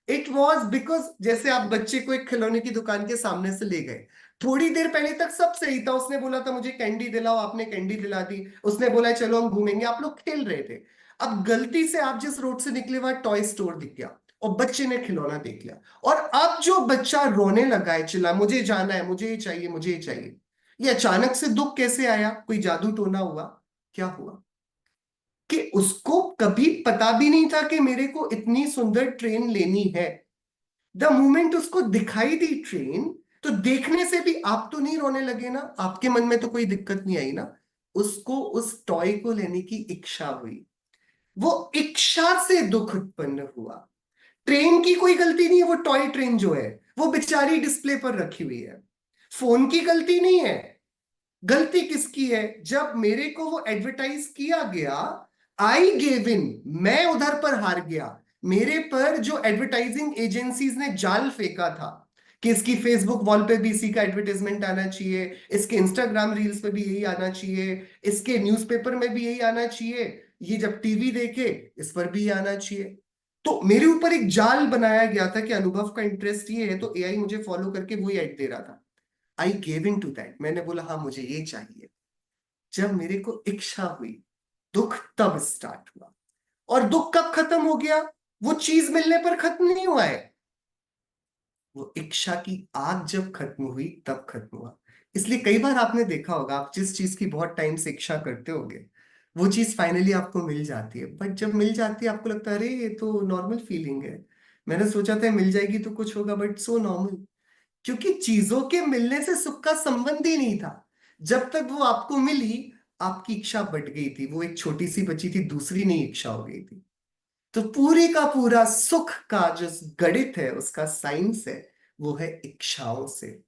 It was because, जैसे आप बच्चे को एक खिलौने की दुकान के सामने से ले गए, थोड़ी देर पहले तक सब सही था, उसने बोला था मुझे कैंडी दिलाओ, आपने कैंडी दिला दी, उसने बोला चलो हम घूमेंगे, आप लोग खेल रहे थे। अब गलती से आप जिस रोड से निकले वहां टॉय स्टोर दिख गया और बच्चे ने खिलौना देख लिया, और अब जो बच्चा रोने लगा है, चिल्ला मुझे जाना है, मुझे ये चाहिए, मुझे ये चाहिए, ये अचानक से दुख कैसे आया? कोई जादू टोना हुआ? क्या हुआ कि उसको कभी पता भी नहीं था कि मेरे को इतनी सुंदर ट्रेन लेनी है। द मोमेंट उसको दिखाई दी ट्रेन, तो देखने से भी आप तो नहीं रोने लगे ना, आपके मन में तो कोई दिक्कत नहीं आई ना, उसको उस टॉय को लेने की इच्छा हुई, वो इच्छा से दुख उत्पन्न हुआ। ट्रेन की कोई गलती नहीं है, वो टॉय ट्रेन जो है वो बेचारी डिस्प्ले पर रखी हुई है, फोन की गलती नहीं है। गलती किसकी है? जब मेरे को वो एडवर्टाइज किया गया, आई गेव इन, मैं उधर पर हार गया। मेरे पर जो एडवर्टाइजिंग एजेंसीज ने जाल फेंका था कि इसकी फेसबुक वॉल पे भी इसी का एडवर्टाइजमेंट आना चाहिए, इसके इंस्टाग्राम रील्स पे भी यही आना चाहिए, इसके न्यूज़पेपर में भी यही आना चाहिए, ये जब टीवी देखे इस पर भी आना चाहिए, तो मेरे ऊपर एक जाल बनाया गया था कि अनुभव का इंटरेस्ट ये है, तो एआई मुझे फॉलो करके वही ऐड दे रहा था। I gave in to that, मैंने बोला हाँ मुझे ये चाहिए। जब मेरे को इच्छा हुई, दुख तब स्टार्ट हुआ। और दुख कब खत्म हो गया? वो चीज मिलने पर खत्म नहीं हुआ है, वो इच्छा की आग जब खत्म हुई तब खत्म हुआ। इसलिए कई बार आपने देखा होगा, आप जिस चीज की बहुत टाइम से इच्छा करते होगे वो चीज फाइनली आपको मिल जाती है, बट जब मिल जाती है आपको लगता है अरे ये तो नॉर्मल फीलिंग है, मैंने सोचा था मिल जाएगी तो कुछ होगा, बट सो नॉर्मल। क्योंकि चीजों के मिलने से सुख का संबंध ही नहीं था। जब तक वो आपको मिली, आपकी इच्छा बढ़ गई थी, वो एक छोटी सी बची थी, दूसरी नई इच्छा हो गई थी। तो पूरे का पूरा सुख का जो गणित है, उसका साइंस है, वो है इच्छाओं से।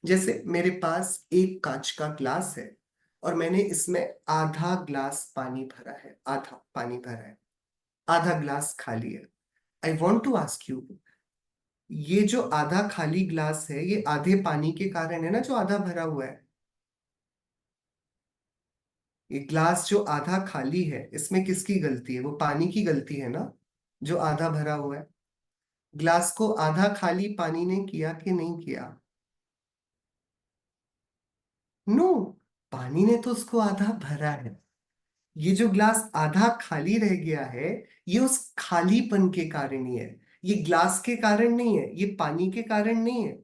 जैसे मेरे पास एक कांच का ग्लास है और मैंने इसमें आधा ग्लास पानी भरा है, आधा पानी भरा है, आधा ग्लास खाली है। I want to ask you, ये जो आधा खाली ग्लास है, ये आधे पानी के कारण है ना जो आधा भरा हुआ है? ये ग्लास जो आधा खाली है, इसमें किसकी गलती है? वो पानी की गलती है ना, जो आधा भरा हुआ है। ग्लास को आधा खाली पानी ने किया कि नहीं किया? नो, पानी ने तो उसको आधा भरा है। ये जो ग्लास आधा खाली रह गया है, ये उस खालीपन के कारण ही है, ये ग्लास के कारण नहीं है, ये पानी के कारण नहीं है।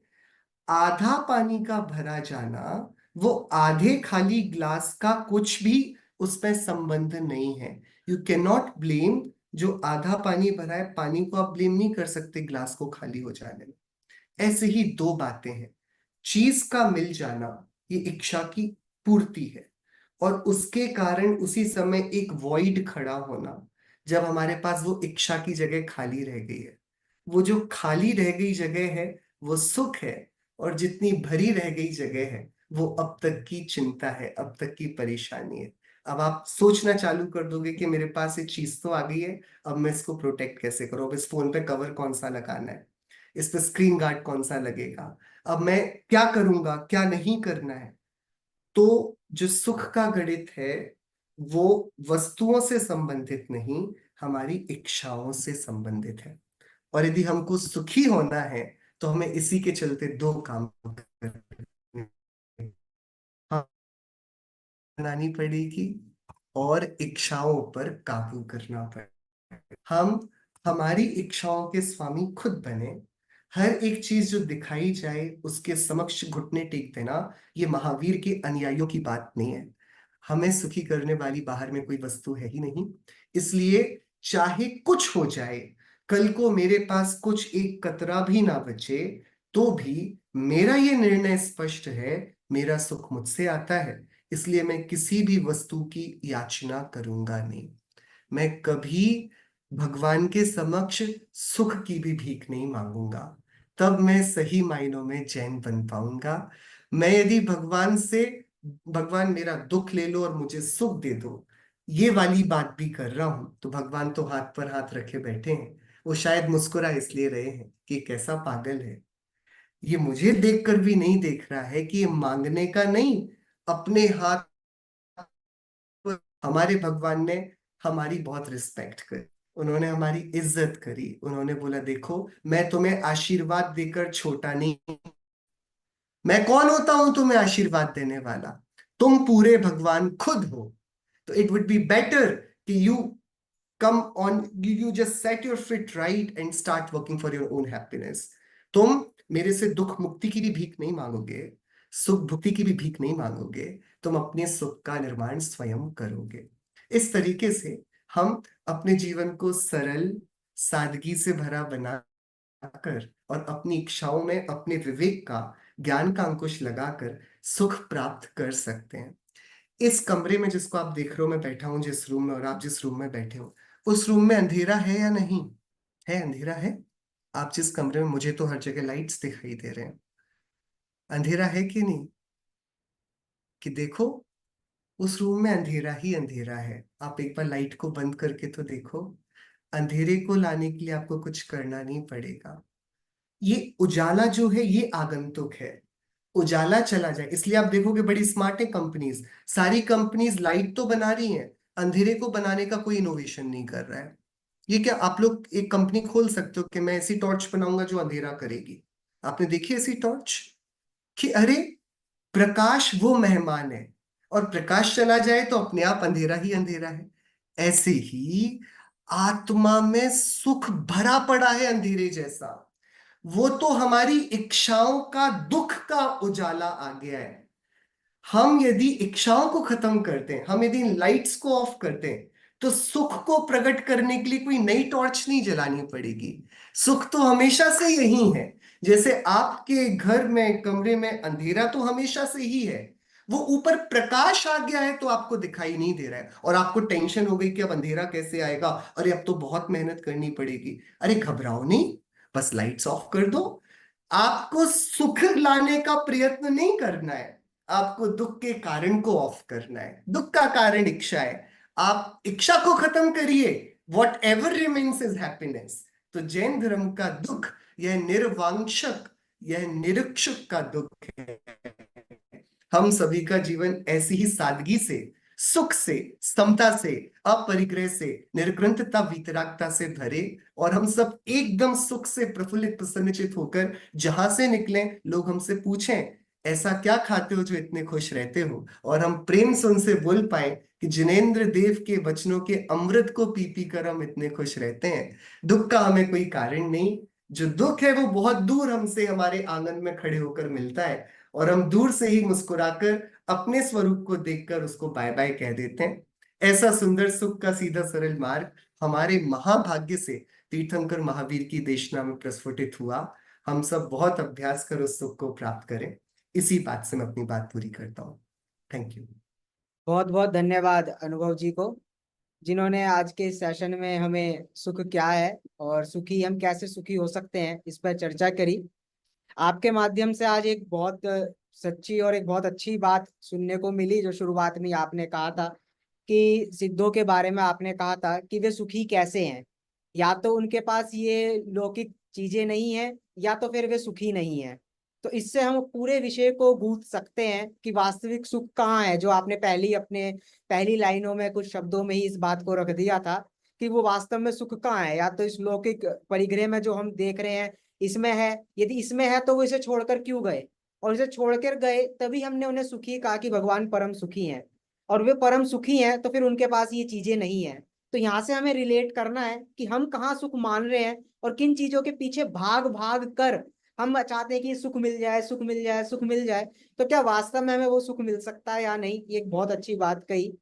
आधा पानी का भरा जाना, वो आधे खाली ग्लास का कुछ भी उसमें संबंध नहीं है। यू कैन नॉट ब्लेम, जो आधा पानी भरा है, पानी को आप ब्लेम नहीं कर सकते ग्लास को खाली हो जाने में। ऐसे ही दो बातें हैं, चीज का मिल जाना ये इच्छा की पूर्ति है, और उसके कारण उसी समय एक वॉइड खड़ा होना, जब हमारे पास वो इच्छा की जगह खाली रह गई है। वो जो खाली रह गई जगह है वो सुख है, और जितनी भरी रह गई जगह है वो अब तक की चिंता है, अब तक की परेशानी है। अब आप सोचना चालू कर दोगे कि मेरे पास ये चीज तो आ गई है, अब मैं इसको प्रोटेक्ट कैसे करूं, अब इस फोन पे कवर कौन सा लगाना है, इस पे स्क्रीन गार्ड कौन सा लगेगा, अब मैं क्या करूंगा, क्या नहीं करना है। तो जो सुख का गणित है वो वस्तुओं से संबंधित नहीं, हमारी इच्छाओं से संबंधित है। और यदि हमको सुखी होना है तो हमें इसी के चलते दो काम करने बनानी पड़ेगी और इच्छाओं पर काबू करना पड़ेगा। हम हमारी इच्छाओं के स्वामी खुद बने। हर एक चीज जो दिखाई जाए उसके समक्ष घुटने टेक देना, ये महावीर के अनुयायियों की बात नहीं है। हमें सुखी करने वाली बाहर में कोई वस्तु है ही नहीं। इसलिए चाहे कुछ हो जाए, कल को मेरे पास कुछ एक कतरा भी ना बचे, तो भी मेरा ये निर्णय स्पष्ट है, मेरा सुख मुझसे आता है, इसलिए मैं किसी भी वस्तु की याचना करूंगा नहीं। मैं कभी भगवान के समक्ष सुख की भी भीख नहीं मांगूंगा, तब मैं सही मायनों में जैन बन पाऊंगा। मैं यदि भगवान से, भगवान मेरा दुख ले लो और मुझे सुख दे दो, ये वाली बात भी कर रहा हूं तो भगवान तो हाथ पर हाथ रखे बैठे हैं। वो शायद मुस्कुरा इसलिए रहे हैं कि कैसा पागल है, ये मुझे देखकर भी नहीं देख रहा है कि ये मांगने का नहीं, अपने हाथ पर। हमारे भगवान ने हमारी बहुत रिस्पेक्ट करी, उन्होंने हमारी इज्जत करी। उन्होंने बोला देखो, मैं तुम्हें आशीर्वाद देकर छोटा नहीं, मैं कौन होता हूं तुम्हें आशीर्वाद देने वाला, तुम पूरे भगवान खुद हो। तो इट वुड बी बेटर कि you come on, you just set your feet right and start working for your own happiness. तुम मेरे से दुख मुक्ति की भी भीख नहीं मांगोगे, सुख भुक्ति की भी भीख नहीं मांगोगे, तुम अपने सुख का निर्माण स्वयं करोगे। इस तरीके से हम अपने जीवन को सरल, सादगी से भरा बनाकर और अपनी इच्छाओं में अपने विवेक का, ज्ञान का अंकुश लगाकर सुख प्राप्त कर सकते हैं। इस कमरे में जिसको आप देख रहे हो, मैं बैठा हूं जिस रूम में, और आप जिस रूम में बैठे हो, उस रूम में अंधेरा है या नहीं है? अंधेरा है। आप जिस कमरे में, मुझे तो हर जगह लाइट्स दिखाई दे रहे हैं, अंधेरा है कि नहीं? कि देखो, उस रूम में अंधेरा ही अंधेरा है। आप एक बार लाइट को बंद करके तो देखो। अंधेरे को लाने के लिए आपको कुछ करना नहीं पड़ेगा। ये उजाला जो है ये आगंतुक है, उजाला चला जाए। इसलिए आप देखोगे बड़ी स्मार्ट है कंपनीज, सारी कंपनीज लाइट तो बना रही हैं, अंधेरे को बनाने का कोई इनोवेशन नहीं कर रहा है। ये क्या, आप लोग एक कंपनी खोल सकते हो कि मैं ऐसी टॉर्च बनाऊंगा जो अंधेरा करेगी? आपने देखी ऐसी टॉर्च? कि अरे, प्रकाश वो मेहमान है, और प्रकाश चला जाए तो अपने आप अंधेरा ही अंधेरा है। ऐसे ही आत्मा में सुख भरा पड़ा है अंधेरे जैसा। वो तो हमारी इच्छाओं का, दुख का उजाला आ गया है। हम यदि इच्छाओं को खत्म करते हैं, हम यदि इन लाइट्स को ऑफ करते हैं, तो सुख को प्रकट करने के लिए कोई नई टॉर्च नहीं जलानी पड़ेगी। सुख तो हमेशा से यही है। जैसे आपके घर में, कमरे में अंधेरा तो हमेशा से ही है, वो ऊपर प्रकाश आ गया है तो आपको दिखाई नहीं दे रहा है, और आपको टेंशन हो गई कि अब अंधेरा कैसे आएगा, अरे अब तो बहुत मेहनत करनी पड़ेगी। अरे घबराओ नहीं, बस लाइट्स ऑफ कर दो। आपको सुख लाने का प्रयत्न नहीं करना है, आपको दुख के कारण को ऑफ करना है। दुख का कारण इच्छा है, आप इच्छा को खत्म करिए। What ever remains is happiness. तो जैन धर्म का दुख, यह निर्वांशक, यह निरीक्षक का दुख है। हम सभी का जीवन ऐसी ही सादगी से, सुख से, समता से, अपरिग्रह से, निर्ग्रंथता, वीतरागता से भरे, और हम सब एकदम सुख से प्रफुल्लित प्रसन्नचित होकर जहां से निकलें, लोग हमसे पूछें ऐसा क्या खाते हो जो इतने खुश रहते हो, और हम प्रेम से उनसे बोल पाए कि जिनेंद्र देव के वचनों के अमृत को पी पी कर हम इतने खुश रहते हैं। दुख का हमें कोई कारण नहीं। जो दुख है वो बहुत दूर हमसे, हमारे आंगन में खड़े होकर मिलता है, और हम दूर से ही मुस्कुराकर अपने स्वरूप को देखकर उसको बाय बाय कह देते हैं। ऐसा सुंदर सुख का सीधा सरल मार्ग हमारे महाभाग्य से तीर्थंकर महावीर की देशना में प्रस्फुटित हुआ। हम सब बहुत अभ्यास कर उस सुख को प्राप्त करें। इसी बात से मैं अपनी बात पूरी करता हूँ। Thank you. बहुत बहुत धन्यवाद अनुभव जी को, जिन्होंने आज के सेशन में हमें सुख क्या है और सुखी, हम कैसे सुखी हो सकते हैं, इस पर चर्चा करी। आपके माध्यम से आज एक बहुत सच्ची और एक बहुत अच्छी बात सुनने को मिली। जो शुरुआत में आपने कहा था कि सिद्धों के बारे में आपने कहा था कि वे सुखी कैसे हैं, या तो उनके पास ये लौकिक चीजें नहीं है, या तो फिर वे सुखी नहीं है। तो इससे हम पूरे विषय को गूंथ सकते हैं कि वास्तविक सुख कहाँ है। जो आपने पहली लाइनों में, कुछ शब्दों में ही इस बात को रख दिया था कि वो वास्तव में सुख कहाँ है। या तो इस लौकिक परिग्रह में जो हम देख रहे हैं इसमें है, यदि इसमें है तो वो इसे छोड़कर क्यों गए, और इसे छोड़कर गए तभी हमने उन्हें सुखी कहा कि भगवान परम सुखी हैं, और वे परम सुखी हैं तो फिर उनके पास ये चीजें नहीं है। तो यहाँ से हमें रिलेट करना है कि हम कहाँ सुख मान रहे हैं और किन चीजों के पीछे भाग भाग कर हम चाहते हैं कि सुख मिल जाए, सुख मिल जाए, सुख मिल जाए। तो क्या वास्तव में हमें वो सुख मिल सकता है या नहीं? ये एक बहुत अच्छी बात कही।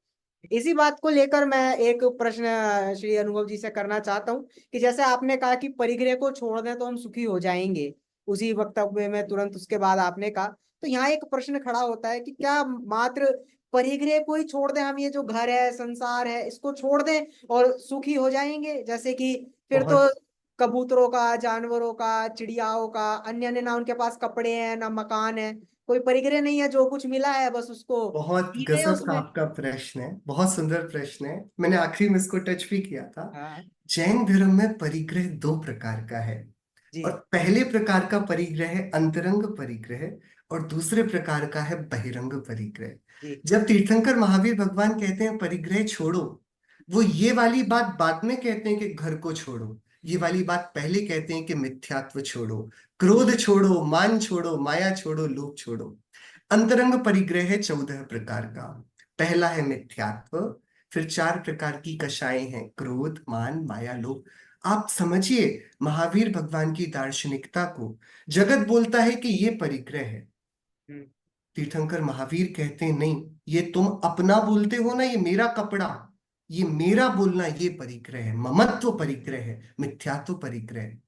इसी बात को लेकर मैं एक प्रश्न श्री अनुभव जी से करना चाहता हूँ कि जैसे आपने कहा कि परिग्रह को छोड़ दें तो हम सुखी हो जाएंगे, उसी वक्तव्य में तुरंत उसके बाद आपने कहा, तो यहाँ एक प्रश्न खड़ा होता है कि क्या मात्र परिग्रह को ही छोड़ दें हम, ये जो घर है, संसार है, इसको छोड़ दें और सुखी हो जाएंगे? जैसे कि फिर तो बहुत कबूतरों का, जानवरों का, चिड़ियाओं का, अन्य अन्य, ना उनके पास कपड़े हैं ना मकान है, कोई परिग्रह नहीं है, जो कुछ मिला है बस उसको बहुत पी रहे हैं गजब का उसमें। आपका प्रश्न है, बहुत सुंदर प्रश्न है। मैंने आखिरी में इसको टच भी किया था। हाँ जैन धर्म में परिग्रह दो प्रकार का है। जी और पहले प्रकार का परिग्रह है अंतरंग परिग्रह, और दूसरे प्रकार का है बहिरंग परिग्रह। जी जब तीर्थंकर महावीर भगवान कहते हैं परिग्रह छोड़ो, वो ये वाली बात बाद में कहते हैं कि घर को छोड़ो। ये वाली बात पहले कहते हैं कि मिथ्यात्व छोड़ो, क्रोध छोड़ो, मान छोड़ो, माया छोड़ो, लोभ छोड़ो। अंतरंग परिग्रह है 14 प्रकार का। पहला है मिथ्यात्व, फिर 4 प्रकार की कषाएं हैं, क्रोध, मान, माया, लोभ। आप समझिए महावीर भगवान की दार्शनिकता को। जगत बोलता है कि ये परिग्रह है, हम्म, तीर्थंकर महावीर कहते हैं नहीं, ये तुम अपना बोलते हो ना, ये मेरा कपड़ा, ये मेरा बोलना, ये परिग्रह है, ममत्व परिग्रह है, मिथ्यात्व परिग्रह है।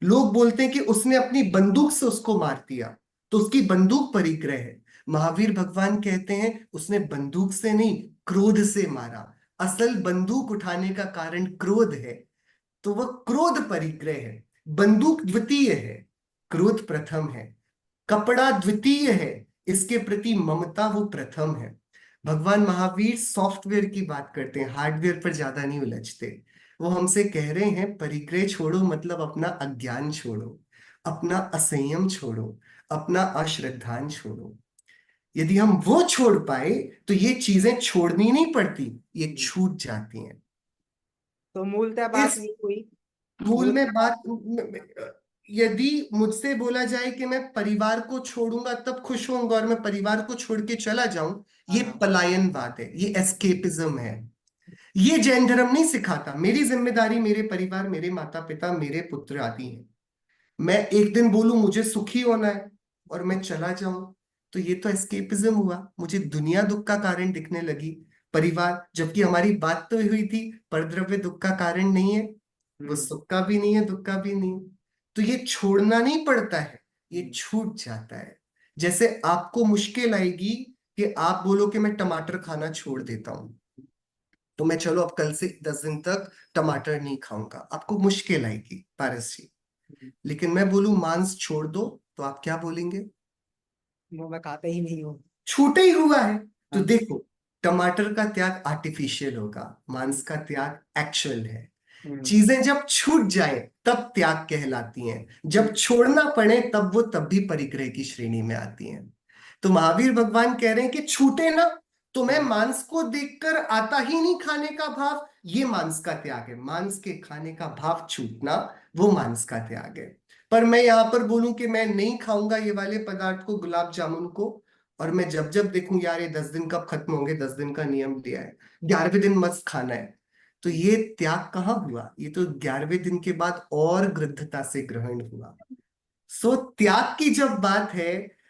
लोग बोलते हैं कि उसने अपनी बंदूक से उसको मार दिया, तो उसकी बंदूक परिग्रह है। महावीर भगवान कहते हैं उसने बंदूक से नहीं, क्रोध से मारा। असल बंदूक उठाने का कारण क्रोध है, तो वह क्रोध परिग्रह है। बंदूक द्वितीय है, क्रोध प्रथम है। कपड़ा द्वितीय है, इसके प्रति ममता वो प्रथम है। भगवान महावीर सॉफ्टवेयर की बात करते हैं, हार्डवेयर पर ज्यादा नहीं उलझते। वो हमसे कह रहे हैं परिग्रह छोड़ो मतलब अपना अज्ञान छोड़ो, अपना असंयम छोड़ो, अपना अश्रद्धान छोड़ो। यदि हम वो छोड़ पाए तो ये चीजें छोड़नी नहीं पड़ती, ये छूट जाती हैं। तो मूलतः बात इस नहीं हुई। मूल में मूलतः बात, यदि मुझसे बोला जाए कि मैं परिवार को छोड़ूंगा तब खुश होऊंगा और मैं परिवार को छोड़ के चला जाऊं, ये हाँ पलायनवाद है, ये एस्केपिज्म है। ये जैन धर्म नहीं सिखाता। मेरी जिम्मेदारी मेरे परिवार, मेरे माता पिता, मेरे पुत्र आदि हैं। मैं एक दिन बोलूं मुझे सुखी होना है और मैं चला जाऊं, तो ये तो एस्केपिज्म हुआ। मुझे दुनिया दुख का कारण दिखने लगी, परिवार, जबकि हमारी बात तो हुई थी परद्रव्य दुख का कारण नहीं है, वो हम्म, सुख का भी नहीं है, दुख का भी नहीं है। तो ये छोड़ना नहीं पड़ता है, ये हम्म, छूट जाता है। जैसे आपको मुश्किल आएगी कि आप बोलो कि मैं टमाटर खाना छोड़ देता हूं, तो मैं चलो अब कल से 10 दिन तक टमाटर नहीं खाऊंगा, आपको मुश्किल आएगी पारस जी। हम्म, लेकिन मैं बोलूं मांस छोड़ दो, तो आप क्या बोलेंगे? वो मैं खाता ही नहीं हूँ। छूटे ही हुआ है। तो हाँ देखो, टमाटर का त्याग आर्टिफिशियल होगा, मांस का त्याग एक्चुअल है। हम्म, चीजें जब छूट जाए तब त्याग कहलाती हैं, हम्म, जब छोड़ना पड़े तब वो तब भी परिग्रह की श्रेणी में आती हैं। तो महावीर भगवान कह रहे हैं कि छूटे ना, तो मैं हम्म, मांस को देखकर आता ही नहीं खाने का भाव, ये मांस का त्याग है। मांस के खाने का भाव छूटना, वो मांस का त्याग है। पर मैं यहां पर बोलूं कि मैं नहीं खाऊंगा ये वाले पदार्थ को, गुलाब जामुन को, और मैं जब जब देखूं यार ये 10 दिन कब खत्म होंगे, 10 दिन का नियम दिया है, 11वें दिन मस्त खाना है, तो ये त्याग कहाँ हुआ? ये तो 11वें दिन के बाद और गृद्धता से ग्रहण हुआ। सो त्याग की जब बात है,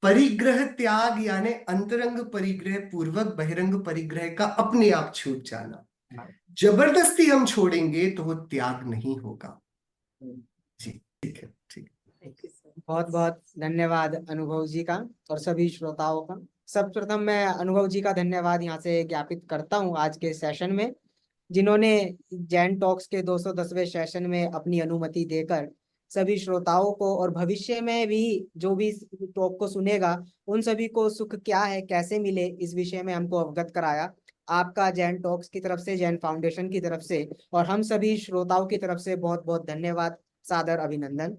परिग्रह त्याग यानी अंतरंग परिग्रह पूर्वक बहिरंग परिग्रह का अपने आप छूट जाना। हाँ, जबरदस्ती हम छोड़ेंगे तो वो त्याग नहीं होगा। हम्म। जी ठीक है, ठीक। बहुत बहुत धन्यवाद अनुभव जी का और सभी श्रोताओं का। सर्वप्रथम मैं अनुभव जी का धन्यवाद यहाँ से ज्ञापित करता हूँ आज के सेशन में, जिन्होंने जैन टॉक्स के 210वें सेशन में अपनी अनुमति देकर सभी श्रोताओं को और भविष्य में भी जो भी टॉक को सुनेगा उन सभी को सुख क्या है, कैसे मिले, इस विषय में हमको अवगत कराया। आपका जैन टॉक्स की तरफ से, जैन फाउंडेशन की तरफ से और हम सभी श्रोताओं की तरफ से बहुत बहुत धन्यवाद, सादर अभिनंदन।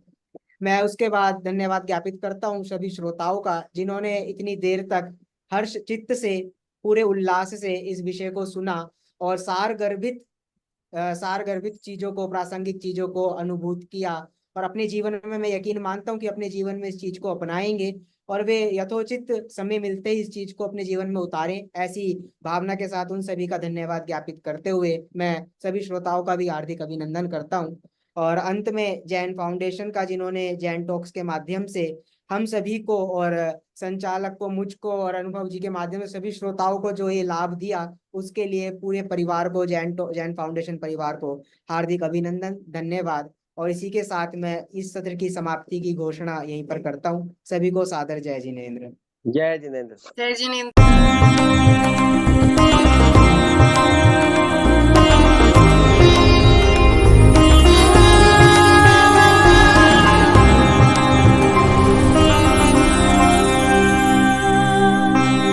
मैं उसके बाद धन्यवाद ज्ञापित करता हूँ सभी श्रोताओं का, जिन्होंने इतनी देर तक हर्ष चित्त से, पूरे उल्लास से इस विषय को सुना और सार गर्भित चीजों को, प्रासंगिक चीजों को अनुभूत किया और अपने जीवन में, मैं यकीन मानता हूँ कि अपने जीवन में इस चीज को अपनाएंगे और वे यथोचित समय मिलते ही इस चीज को अपने जीवन में उतारें, ऐसी भावना के साथ उन सभी का धन्यवाद ज्ञापित करते हुए मैं सभी श्रोताओं का भी हार्दिक अभिनंदन करता हूँ। और अंत में जैन फाउंडेशन का, जिन्होंने जैन टॉक्स के माध्यम से हम सभी को और संचालक को, मुझको और अनुभव जी के माध्यम से सभी श्रोताओं को जो ये लाभ दिया, उसके लिए पूरे परिवार को, जैन फाउंडेशन परिवार को हार्दिक अभिनंदन, धन्यवाद। और इसी के साथ मैं इस सत्र की समाप्ति की घोषणा यहीं पर करता हूँ। सभी को सादर जय जिनेंद्र। जय जिनेंद्र। जय जिनेंद्र।